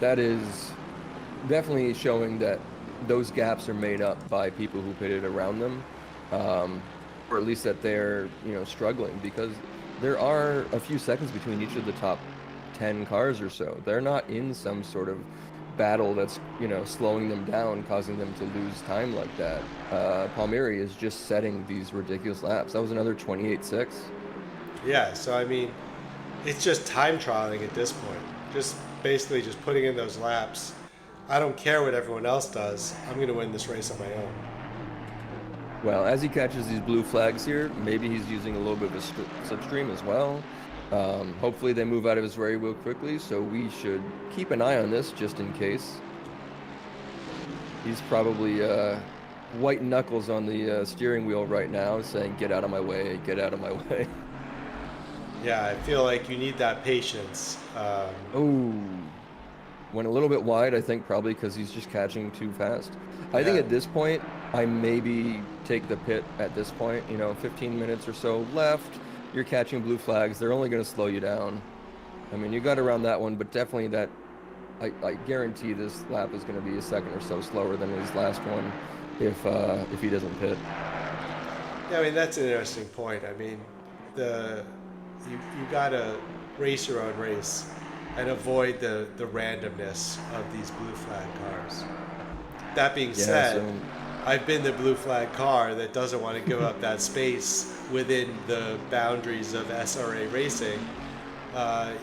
[SPEAKER 8] that is definitely showing that those gaps are made up by people who pitted around them, or at least that they're, struggling, because there are a few seconds between each of the top 10 cars or so. They're not in some sort of battle that's, slowing them down, causing them to lose time like that. Palmieri is just setting these ridiculous laps. That was another 28.6.
[SPEAKER 7] Yeah, so I mean, it's just time trialing at this point. Just basically just putting in those laps. I don't care what everyone else does. I'm going to win this race on my own.
[SPEAKER 8] Well, as he catches these blue flags here, maybe he's using a little bit of a slipstream as well. Hopefully they move out of his way real quickly, so we should keep an eye on this just in case. He's probably white knuckles on the steering wheel right now, saying, "Get out of my way, get out of my way."
[SPEAKER 7] Yeah, I feel like you need that patience.
[SPEAKER 8] Went a little bit wide, I think, probably because he's just catching too fast. I think at this point, I maybe take the pit at this point. 15 minutes or so left. You're catching blue flags. They're only going to slow you down. I mean, you got around that one, but definitely that, I guarantee this lap is going to be a second or so slower than his last one if he doesn't pit.
[SPEAKER 7] Yeah, I mean, that's an interesting point. I mean, you got to race your own race and avoid the randomness of these blue flag cars. That being said, I've been the blue flag car that doesn't want to give up that space within the boundaries of SRA racing.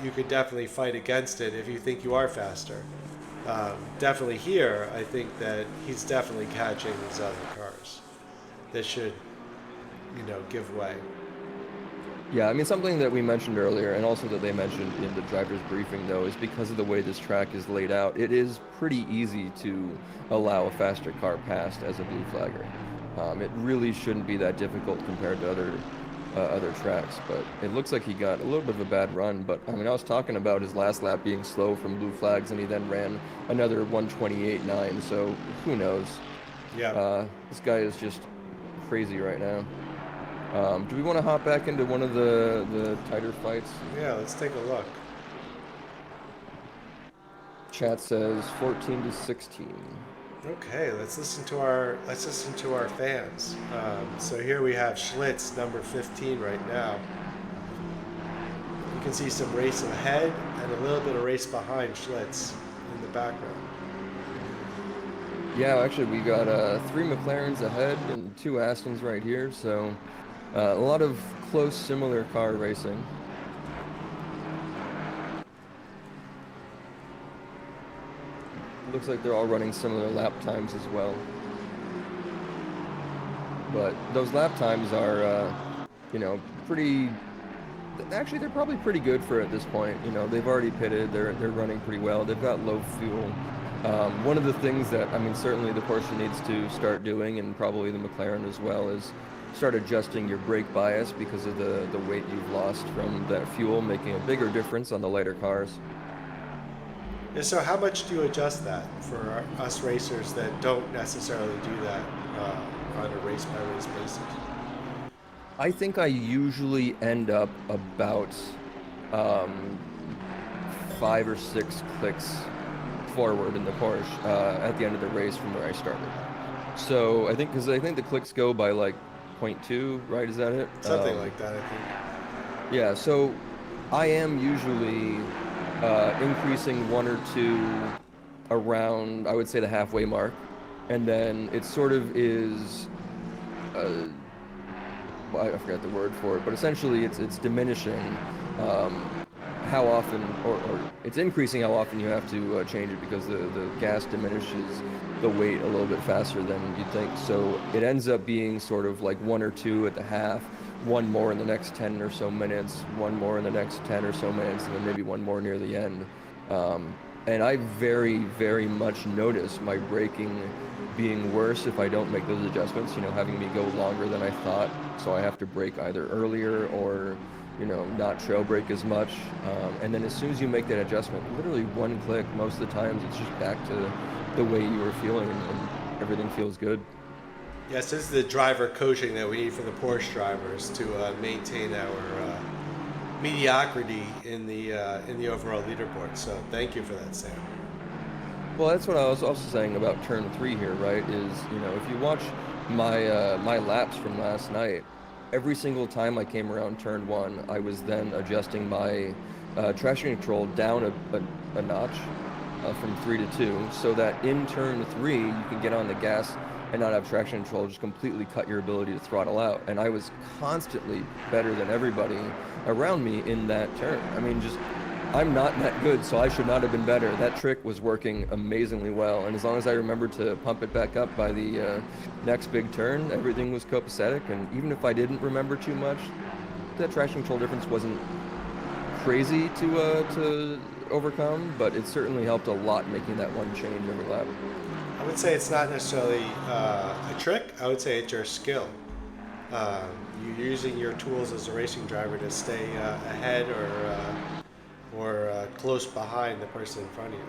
[SPEAKER 7] You could definitely fight against it if you think you are faster. Definitely here, I think that he's definitely catching these other cars that should, give way.
[SPEAKER 8] Yeah, I mean, something that we mentioned earlier, and also that they mentioned in the driver's briefing, though, is because of the way this track is laid out, it is pretty easy to allow a faster car past as a blue flagger. It really shouldn't be that difficult compared to other tracks, but it looks like he got a little bit of a bad run. But I mean, I was talking about his last lap being slow from blue flags, and he then ran another 128.9, so who knows?
[SPEAKER 7] Yeah.
[SPEAKER 8] This guy is just crazy right now. Do we want to hop back into one of the tighter fights?
[SPEAKER 7] Yeah, let's take a look.
[SPEAKER 8] Chat says 14-16.
[SPEAKER 7] Okay, let's listen to our fans. So here we have Schlitz, number 15, right now. You can see some race ahead and a little bit of race behind Schlitz in the background.
[SPEAKER 8] Yeah, actually, we got 3 McLarens ahead and 2 Astons right here, so a lot of close, similar car racing. Looks like they're all running similar lap times as well. But those lap times are, pretty... Actually, they're probably pretty good for at this point. They've already pitted. They're running pretty well. They've got low fuel. One of the things that, certainly the Porsche needs to start doing, and probably the McLaren as well, is start adjusting your brake bias because of the weight you've lost from that fuel, making a bigger difference on the lighter cars.
[SPEAKER 7] Yeah, so how much do you adjust that for us racers that don't necessarily do that on a race-by-race basis?
[SPEAKER 8] I think I usually end up about um, 5 or 6 clicks forward in the Porsche at the end of the race from where I started. So because I think the clicks go by like 0.2, right? Is that it?
[SPEAKER 7] Something like that, I think.
[SPEAKER 8] Yeah, so I am usually increasing 1 or 2 around, I would say, the halfway mark. And then it sort of is, I forgot the word for it, but essentially it's diminishing how often, or it's increasing how often you have to change it, because the gas diminishes the weight a little bit faster than you'd think. So it ends up being sort of like 1 or 2 at the half, one more in the next 10 or so minutes, one more in the next 10 or so minutes, and then maybe one more near the end. And I very, very much notice my braking being worse if I don't make those adjustments, having me go longer than I thought. So I have to brake either earlier or, not trail brake as much. And then as soon as you make that adjustment, literally 1 click, most of the times it's just back to the way you were feeling, and everything feels good.
[SPEAKER 7] Yes, this is the driver coaching that we need from the Porsche drivers to maintain our mediocrity in the overall leaderboard. So thank you for that, Sam.
[SPEAKER 8] Well, that's what I was also saying about turn 3 here, right? Is, if you watch my laps from last night, every single time I came around turn 1, I was then adjusting my traction control down a notch from 3 to 2, so that in turn 3 you can get on the gas and not have traction control, just completely cut your ability to throttle out. And I was constantly better than everybody around me in that turn. I mean, I'm not that good, so I should not have been better. That trick was working amazingly well, and as long as I remembered to pump it back up by the next big turn, everything was copacetic. And even if I didn't remember too much, that traction control difference wasn't crazy to overcome, but it certainly helped a lot making that one change every lap.
[SPEAKER 7] I would say it's not necessarily a trick. I would say it's your skill. You're using your tools as a racing driver to stay ahead or close behind the person in front of you.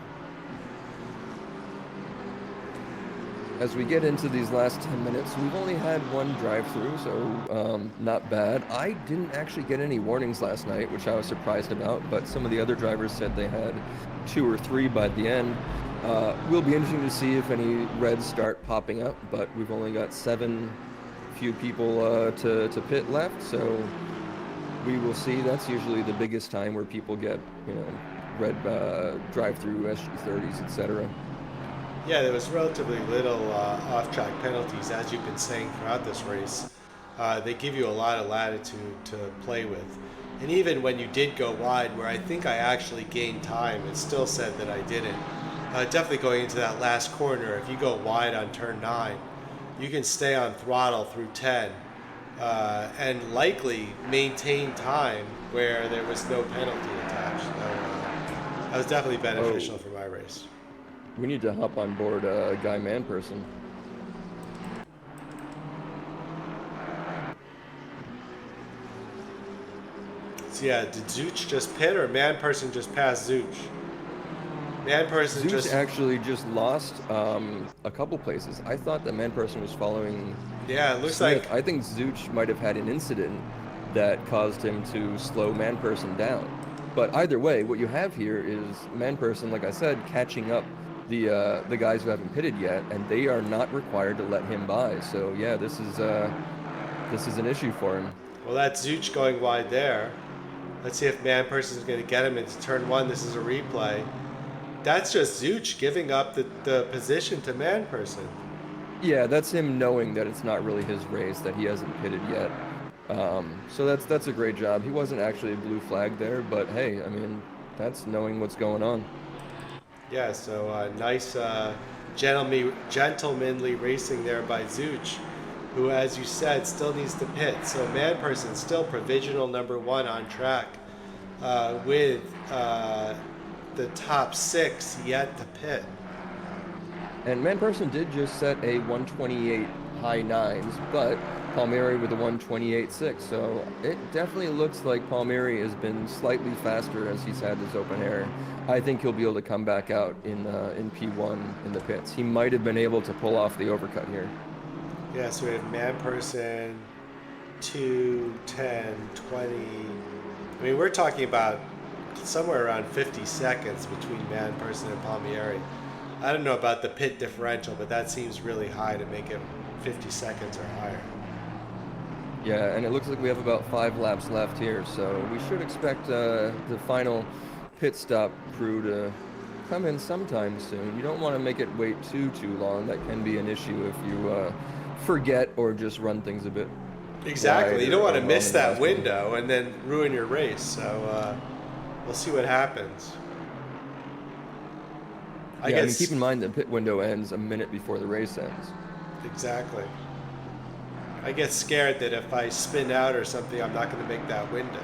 [SPEAKER 8] As we get into these last 10 minutes, we've only had one drive-through, so not bad. I didn't actually get any warnings last night, which I was surprised about, but some of the other drivers said they had 2 or 3 by the end. Will be interesting to see if any reds start popping up, but we've only got 7 few people to pit left, so we will see. That's usually the biggest time where people get, red drive-through SG30s, etc.
[SPEAKER 7] Yeah, there was relatively little off-track penalties, as you've been saying throughout this race. They give you a lot of latitude to play with. And even when you did go wide, where I think I actually gained time, it still said that I didn't. Definitely going into that last corner, if you go wide on turn 9, you can stay on throttle through 10 and likely maintain time where there was no penalty attached. So, that was definitely beneficial for my race.
[SPEAKER 8] We need to hop on board Guy Manperson.
[SPEAKER 7] So yeah, did Zooch just pit or Manperson just passed Zooch? Manperson
[SPEAKER 8] Zooch actually just lost a couple places. I thought that Manperson was following.
[SPEAKER 7] Yeah, it looks
[SPEAKER 8] Smith.
[SPEAKER 7] like.
[SPEAKER 8] I think Zooch might have had an incident that caused him to slow Manperson down. But either way, what you have here is Manperson, like I said, catching up the guys who haven't pitted yet, and they are not required to let him by. So yeah, this is an issue for him.
[SPEAKER 7] Well, that's Zooch going wide there. Let's see if Manperson is going to get him into turn 1. This is a replay. That's just Zooch giving up the position to Manperson.
[SPEAKER 8] Yeah, that's him knowing that it's not really his race, that he hasn't pitted yet. So that's a great job. He wasn't actually a blue flag there, but hey, I mean, that's knowing what's going on.
[SPEAKER 7] Yeah, so nice gentlemanly racing there by Zooch, who, as you said, still needs to pit. So Manperson still provisional number 1 on track with the top 6 yet to pit.
[SPEAKER 8] And Manperson did just set a 128 high 9s, but Palmieri with a 1:28.6. So it definitely looks like Palmieri has been slightly faster as he's had this open air. I think he'll be able to come back out in P1 in the pits. He might have been able to pull off the overcut here.
[SPEAKER 7] Yeah, so we have man person 2, 10, 20. I mean, we're talking about somewhere around 50 seconds between man person and Palmieri. I don't know about the pit differential, but that seems really high to make it 50 seconds or higher.
[SPEAKER 8] Yeah, and it looks like we have about 5 laps left here, so we should expect the final pit stop crew to come in sometime soon. You don't want to make it wait too long. That can be an issue if you forget or just run things a bit.
[SPEAKER 7] Exactly. You don't want to miss that
[SPEAKER 8] last
[SPEAKER 7] window and then ruin your race. So we'll see what happens.
[SPEAKER 8] I mean, keep in mind the pit window ends a minute before the race ends.
[SPEAKER 7] Exactly. I get scared that if I spin out or something, I'm not going to make that window.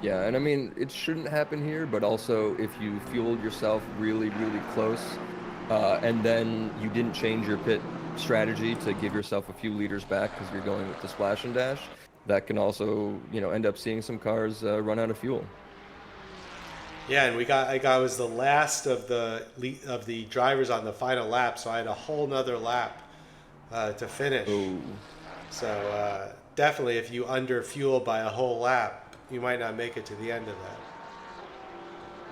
[SPEAKER 8] Yeah, and I mean, it shouldn't happen here, but also if you fueled yourself really close, and then you didn't change your pit strategy to give yourself a few liters back because you're going with the splash and dash, that can also, end up seeing some cars run out of fuel.
[SPEAKER 7] Yeah, and I was the last of the drivers on the final lap, so I had a whole nother lap to finish.
[SPEAKER 8] Ooh.
[SPEAKER 7] So definitely, if you under fuel by a whole lap, you might not make it to the end of that.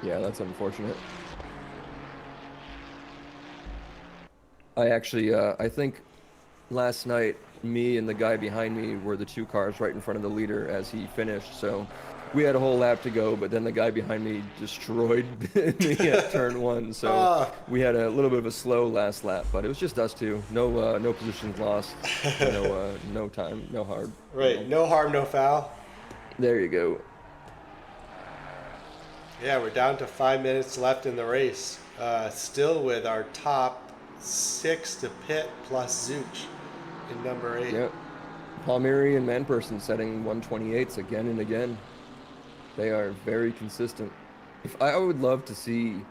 [SPEAKER 8] Yeah, that's unfortunate. I actually, I think last night, me and the guy behind me were the 2 cars right in front of the leader as he finished. So we had a whole lap to go, but then the guy behind me destroyed me at turn 1. So we had a little bit of a slow last lap, but it was just us 2. No positions lost. No time, no hard.
[SPEAKER 7] Right. No harm, no foul.
[SPEAKER 8] There you go.
[SPEAKER 7] Yeah, we're down to 5 minutes left in the race. Still with our top 6 to pit plus Zuch in number 8.
[SPEAKER 8] Yep. Palmieri and Manperson setting 1:28s again and again. They are very consistent. I would love to see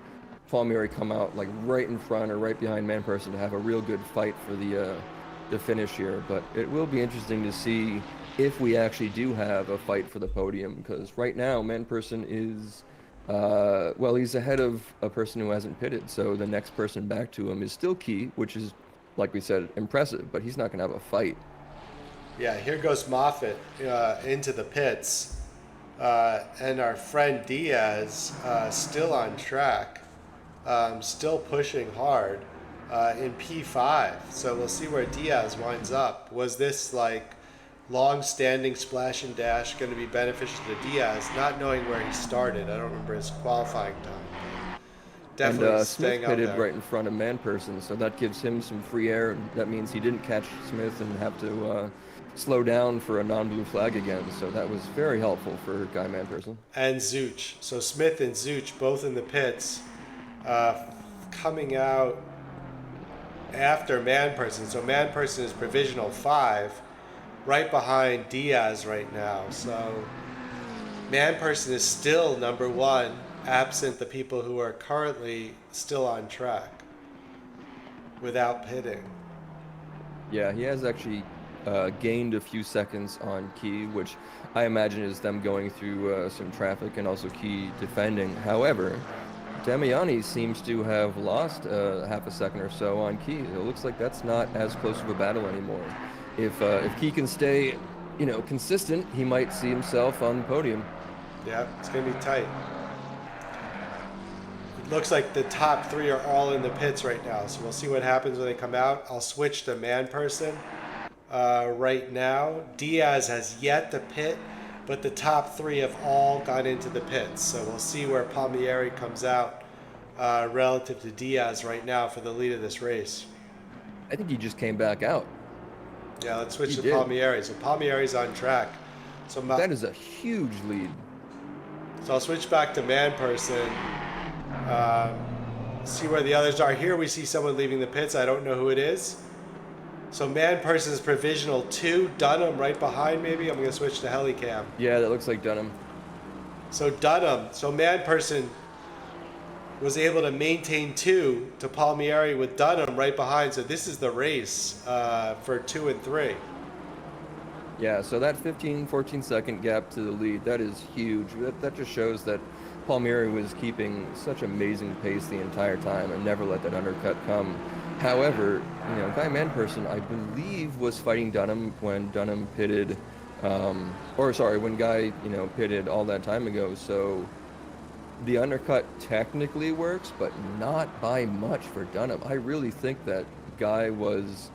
[SPEAKER 8] Palmieri come out like right in front or right behind Manperson to have a real good fight for the finish here. But it will be interesting to see if we actually do have a fight for the podium, because right now Manperson is he's ahead of a person who hasn't pitted, so the next person back to him is still Key, which is, like we said, impressive, but he's not going to have a fight.
[SPEAKER 7] Yeah, here goes Moffitt into the pits, and our friend Diaz still on track, still pushing hard in P5, so we'll see where Diaz winds up. Was this like long-standing splash and dash going to be beneficial to Diaz, not knowing where he started? I don't remember his qualifying time. Definitely
[SPEAKER 8] and
[SPEAKER 7] staying
[SPEAKER 8] Smith
[SPEAKER 7] out
[SPEAKER 8] pitted
[SPEAKER 7] there.
[SPEAKER 8] right in front of Manperson, so that gives him some free air, and that means he didn't catch Smith and have to slow down for a non-blue flag again, so that was very helpful for Guy Manperson.
[SPEAKER 7] And Zuch. So Smith and Zuch both in the pits, coming out after Manperson. So Manperson is provisional 5, right behind Diaz right now. So Manperson is still number 1, absent the people who are currently still on track without pitting.
[SPEAKER 8] Yeah, he has actually gained a few seconds on Key, which I imagine is them going through some traffic and also Key defending. However, Damiani seems to have lost half a second or so on Key. It looks like that's not as close of a battle anymore. If Key can stay, consistent, he might see himself on the podium.
[SPEAKER 7] Yeah, it's going to be tight. It looks like the top 3 are all in the pits right now, so we'll see what happens when they come out. I'll switch to Manperson right now. Diaz has yet to pit, but the top 3 have all gone into the pits, so we'll see where Palmieri comes out relative to Diaz right now for the lead of this race.
[SPEAKER 8] I think he just came back out.
[SPEAKER 7] Yeah, let's switch
[SPEAKER 8] He
[SPEAKER 7] to
[SPEAKER 8] did.
[SPEAKER 7] Palmieri. So Palmieri's on track. So
[SPEAKER 8] That is a huge lead.
[SPEAKER 7] So I'll switch back to Manperson. See where the others are. Here we see someone leaving the pits. I don't know who it is. So Manperson's provisional 2. Dunham right behind maybe. I'm going to switch to Helicam.
[SPEAKER 8] Yeah, that looks like Dunham.
[SPEAKER 7] So Dunham. So Manperson was able to maintain 2 to Palmieri with Dunham right behind. So this is the race for 2 and 3.
[SPEAKER 8] Yeah, so that 14 second gap to the lead, that is huge. That just shows that Palmieri was keeping such amazing pace the entire time and never let that undercut come. However, Guy Manperson, I believe, was fighting Dunham when Dunham pitted, when Guy, pitted all that time ago. So the undercut technically works, but not by much for Dunham. I really think that Guy was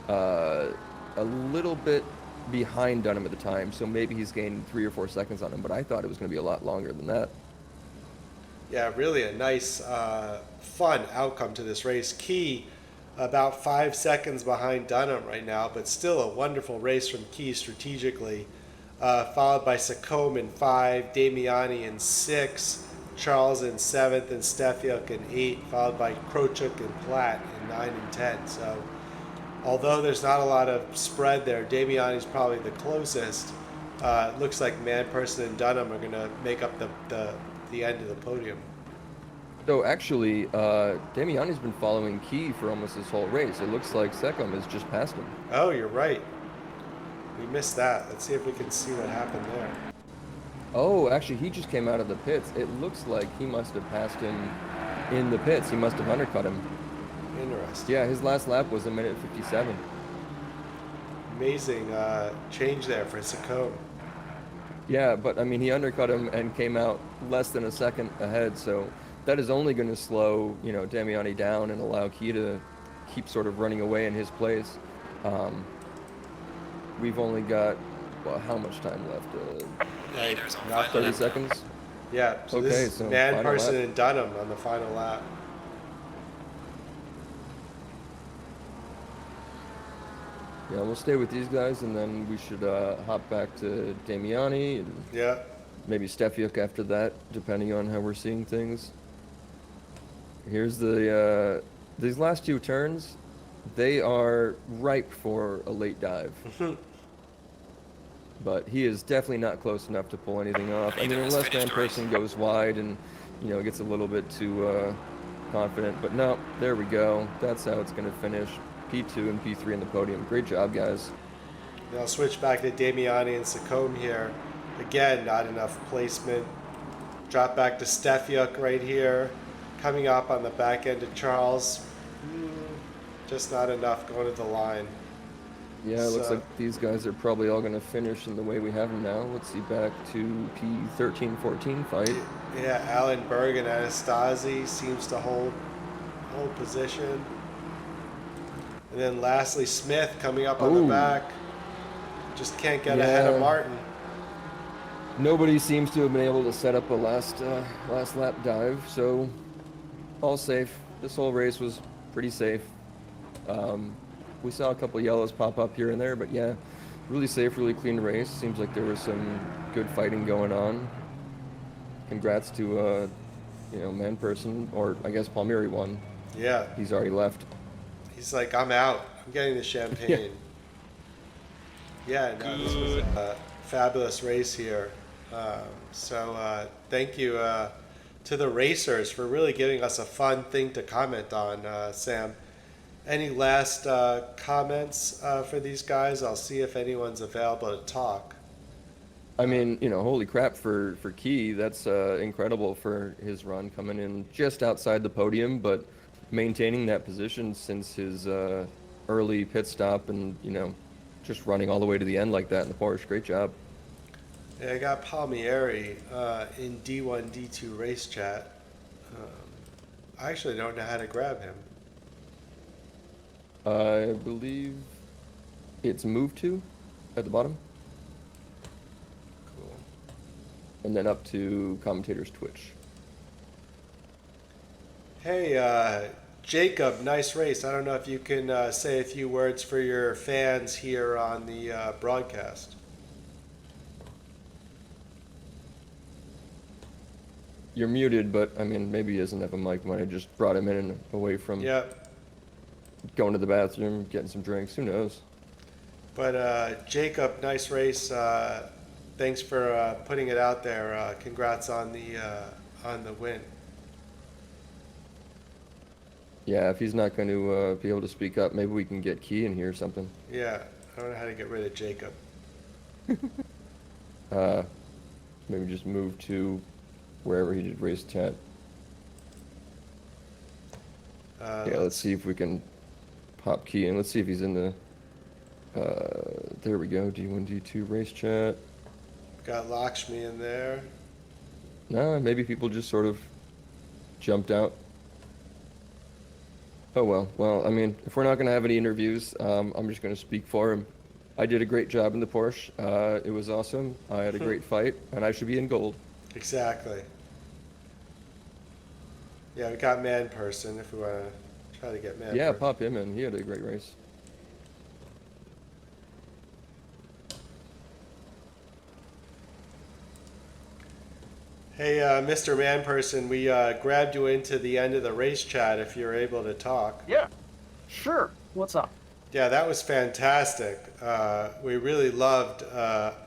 [SPEAKER 8] a little bit behind Dunham at the time, so maybe he's gained 3 or 4 seconds on him, but I thought it was going to be a lot longer than that.
[SPEAKER 7] Yeah, really a nice, fun outcome to this race. Key about 5 seconds behind Dunham right now, but still a wonderful race from Key strategically. Followed by Sacombe in 5, Damiani in 6, Charles in 7th, and Stefiuk in 8, followed by Krochuk and Platt in 9 and 10. So although there's not a lot of spread there, Damiani's probably the closest. It looks like Manperson and Dunham are going to make up the end of the podium.
[SPEAKER 8] So actually, Damiani's been following Key for almost this whole race. It looks like Secom has just passed him.
[SPEAKER 7] Oh, you're right. We missed that. Let's see if we can see what happened there.
[SPEAKER 8] Oh, actually, he just came out of the pits. It looks like he must have passed him in the pits. He must have undercut him.
[SPEAKER 7] Interesting.
[SPEAKER 8] Yeah, his last lap was 1:57.
[SPEAKER 7] Amazing change there for Sacombe.
[SPEAKER 8] Yeah, but I mean, he undercut him and came out less than a second ahead, so that is only going to slow, Damiani down and allow Key to keep sort of running away in his place. We've only got, how much time left?
[SPEAKER 1] Leaders on
[SPEAKER 7] not
[SPEAKER 1] final
[SPEAKER 8] 30
[SPEAKER 1] lap.
[SPEAKER 8] seconds?
[SPEAKER 7] Yeah, so
[SPEAKER 8] Okay,
[SPEAKER 7] this is
[SPEAKER 8] so final
[SPEAKER 7] Manperson
[SPEAKER 8] lap.
[SPEAKER 7] and Dunham on the final lap.
[SPEAKER 8] Yeah, we'll stay with these guys, and then we should hop back to Damiani and
[SPEAKER 7] Yeah.
[SPEAKER 8] maybe Stefiuk after that, depending on how we're seeing things. Here's these last 2 turns. They are ripe for a late dive. But he is definitely not close enough to pull anything off. I mean,
[SPEAKER 1] Neither has
[SPEAKER 8] unless
[SPEAKER 1] finished the race.
[SPEAKER 8] Manperson goes wide and, gets a little bit too confident. But no, there we go. That's how it's going to finish. P2 and P3 in the podium. Great job, guys.
[SPEAKER 7] Now I'll switch back to Damiani and Sacombe here. Again, not enough placement. Drop back to Stefiuk right here. Coming up on the back end of Charles. Just not enough going to the line.
[SPEAKER 8] Yeah, it looks
[SPEAKER 7] So-
[SPEAKER 8] like these guys are probably all going to finish in the way we have them now. Let's see, back to P13-14 fight.
[SPEAKER 7] Yeah, Alan Berg and Anastasi seems to hold position. And then lastly, Smith coming up on the
[SPEAKER 8] Ooh.
[SPEAKER 7] back. Just can't get ahead of
[SPEAKER 8] Yeah.
[SPEAKER 7] Martin.
[SPEAKER 8] Nobody seems to have been able to set up a last lap dive, so all safe. This whole race was pretty safe. We saw a couple yellows pop up here and there, but yeah, really safe, really clean race. Seems like there was some good fighting going on. Congrats to Manperson, or I guess Palmieri won.
[SPEAKER 7] Yeah,
[SPEAKER 8] He's already left.
[SPEAKER 7] he's like, I'm out. I'm getting the champagne. Yeah, no, this was a fabulous race here. So thank you to the racers for really giving us a fun thing to comment on, Sam. Any last comments for these guys? I'll see if anyone's available to talk.
[SPEAKER 8] I mean, holy crap for Key. That's incredible for his run, coming in just outside the podium, but maintaining that position since his early pit stop and, just running all the way to the end like that in the Porsche. Great job.
[SPEAKER 7] Yeah, I got Palmieri in D1, D2 race chat. I actually don't know how to grab him.
[SPEAKER 8] I believe it's move to at the bottom,
[SPEAKER 7] Cool.
[SPEAKER 8] and then up to commentators Twitch.
[SPEAKER 7] Hey, Jacob, nice race. I don't know if you can say a few words for your fans here on the broadcast.
[SPEAKER 8] You're muted, but I mean, maybe he doesn't have a mic. Might have just brought him in and away from
[SPEAKER 7] Yep.
[SPEAKER 8] going to the bathroom, getting some drinks. Who knows?
[SPEAKER 7] But Jacob, nice race. Thanks for putting it out there. Congrats on the win.
[SPEAKER 8] Yeah, if he's not going to be able to speak up, maybe we can get Key in here or something.
[SPEAKER 7] Yeah, I don't know how to get rid of Jacob.
[SPEAKER 8] Maybe just move to wherever he did race chat. Yeah, let's see if we can pop Key in. Let's see if he's in the... there we go, D1, D2 race chat.
[SPEAKER 7] Got Lakshmi in there.
[SPEAKER 8] No, maybe people just sort of jumped out. Oh well. Well, I mean, if we're not going to have any interviews, I'm just going to speak for him. I did a great job in the Porsche. It was awesome. I had a great fight, and I should be in gold.
[SPEAKER 7] Exactly. Yeah, we got Man Person if we want to try to get Man
[SPEAKER 8] Yeah,
[SPEAKER 7] Person.
[SPEAKER 8] pop him in. He had a great race.
[SPEAKER 7] Hey, Mr. Man Person, we grabbed you into the end of the race chat if you're able to talk.
[SPEAKER 9] Yeah, sure. What's up?
[SPEAKER 7] Yeah, that was fantastic. We really loved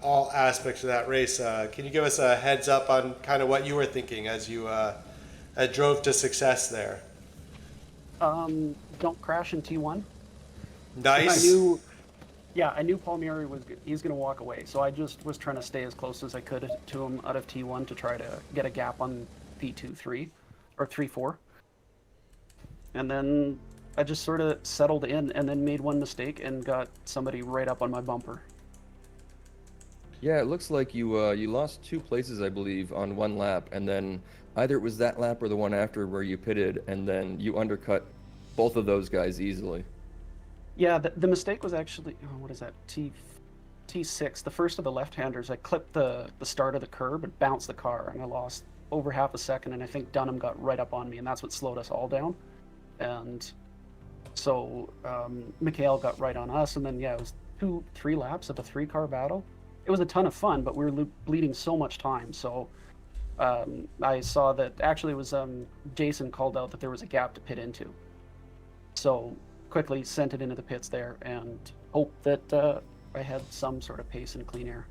[SPEAKER 7] all aspects of that race. Can you give us a heads up on kind of what you were thinking as you drove to success there?
[SPEAKER 9] Don't crash in T1.
[SPEAKER 7] Nice.
[SPEAKER 9] I knew Palmieri he's going to walk away, so I just was trying to stay as close as I could to him out of T1 to try to get a gap on P2, 3, or 3, 4. And then I just sort of settled in and then made one mistake and got somebody right up on my bumper.
[SPEAKER 8] Yeah, it looks like you you lost 2 places, I believe, on 1 lap, and then either it was that lap or the one after where you pitted, and then you undercut both of those guys easily.
[SPEAKER 9] Yeah, the mistake was actually, what is that, T6, the first of the left-handers. I clipped the start of the curb and bounced the car, and I lost over half a second, and I think Dunham got right up on me, and that's what slowed us all down. And so Mikhail got right on us, and then, yeah, it was 2-3 laps of a 3-car battle. It was a ton of fun, but we were bleeding so much time, so I saw that, actually it was Jason called out that there was a gap to pit into. So quickly sent it into the pits there and hoped that I had some sort of pace and clean air.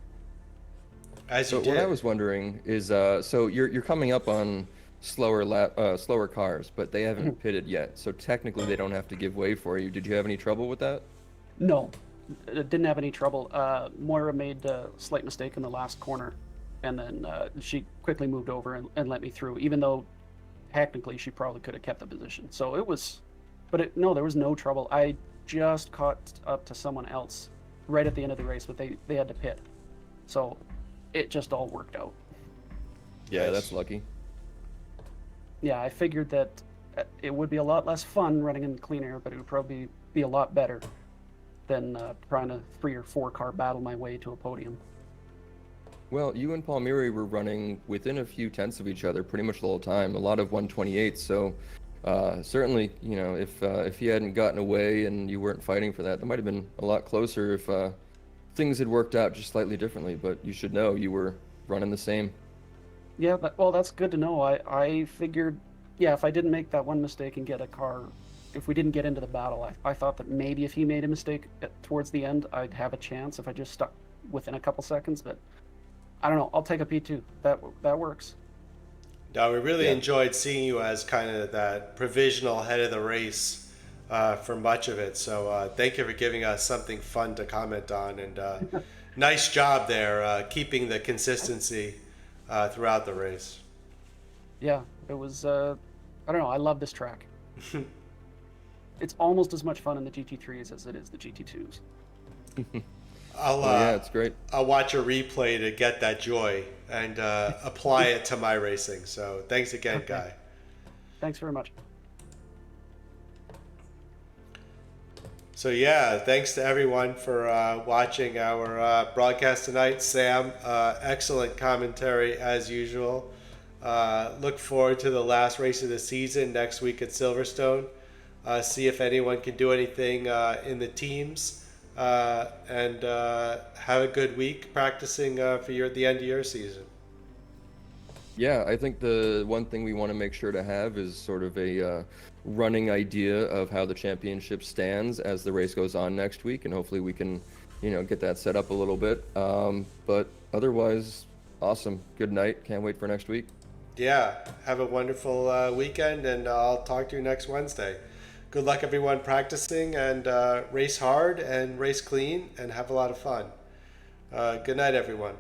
[SPEAKER 7] As you
[SPEAKER 8] So
[SPEAKER 7] did.
[SPEAKER 8] what I was wondering is, so you're coming up on slower cars, but they haven't pitted yet. So technically, they don't have to give way for you. Did you have any trouble with that?
[SPEAKER 9] No, didn't have any trouble. Moira made a slight mistake in the last corner, and then she quickly moved over and let me through, even though technically she probably could have kept the position. So it was, no, there was no trouble. I just caught up to someone else right at the end of the race, but they had to pit. So it just all worked out.
[SPEAKER 8] Yeah, that's lucky.
[SPEAKER 9] Yeah, I figured that it would be a lot less fun running in clean air, but it would probably be a lot better than trying to 3 or 4 car battle my way to a podium.
[SPEAKER 8] Well, you and Palmieri were running within a few tenths of each other pretty much the whole time. A lot of 128. So certainly, you know, if he hadn't gotten away and you weren't fighting for that, might have been a lot closer if things had worked out just slightly differently. But you should know you were running the same.
[SPEAKER 9] Yeah, well, that's good to know. I figured, yeah, if I didn't make that one mistake and get a car, if we didn't get into the battle, I thought that maybe if he made a mistake towards the end, I'd have a chance if I just stuck within a couple seconds. But I don't know. I'll take a P2. That works.
[SPEAKER 7] No, we really enjoyed seeing you as kind of that provisional head of the race for much of it. So thank you for giving us something fun to comment on. And nice job there, keeping the consistency throughout the race.
[SPEAKER 9] Yeah, it was, I don't know. I love this track. It's almost as much fun in the GT3s as it is the GT2s.
[SPEAKER 8] Yeah, it's great.
[SPEAKER 7] I'll watch a replay to get that joy and apply it to my racing. So thanks again, Guy.
[SPEAKER 9] Thanks very much.
[SPEAKER 7] So yeah, thanks to everyone for watching our broadcast tonight. Sam, excellent commentary as usual. Look forward to the last race of the season next week at Silverstone. See if anyone can do anything in the teams. And have a good week practicing for the end of your season.
[SPEAKER 8] Yeah, I think the one thing we want to make sure to have is sort of a running idea of how the championship stands as the race goes on next week, and hopefully we can, you know, get that set up a little bit. But otherwise, awesome. Good night. Can't wait for next week.
[SPEAKER 7] Yeah, have a wonderful weekend, and I'll talk to you next Wednesday. good luck, everyone, practicing, and race hard and race clean and have a lot of fun. Good night, everyone.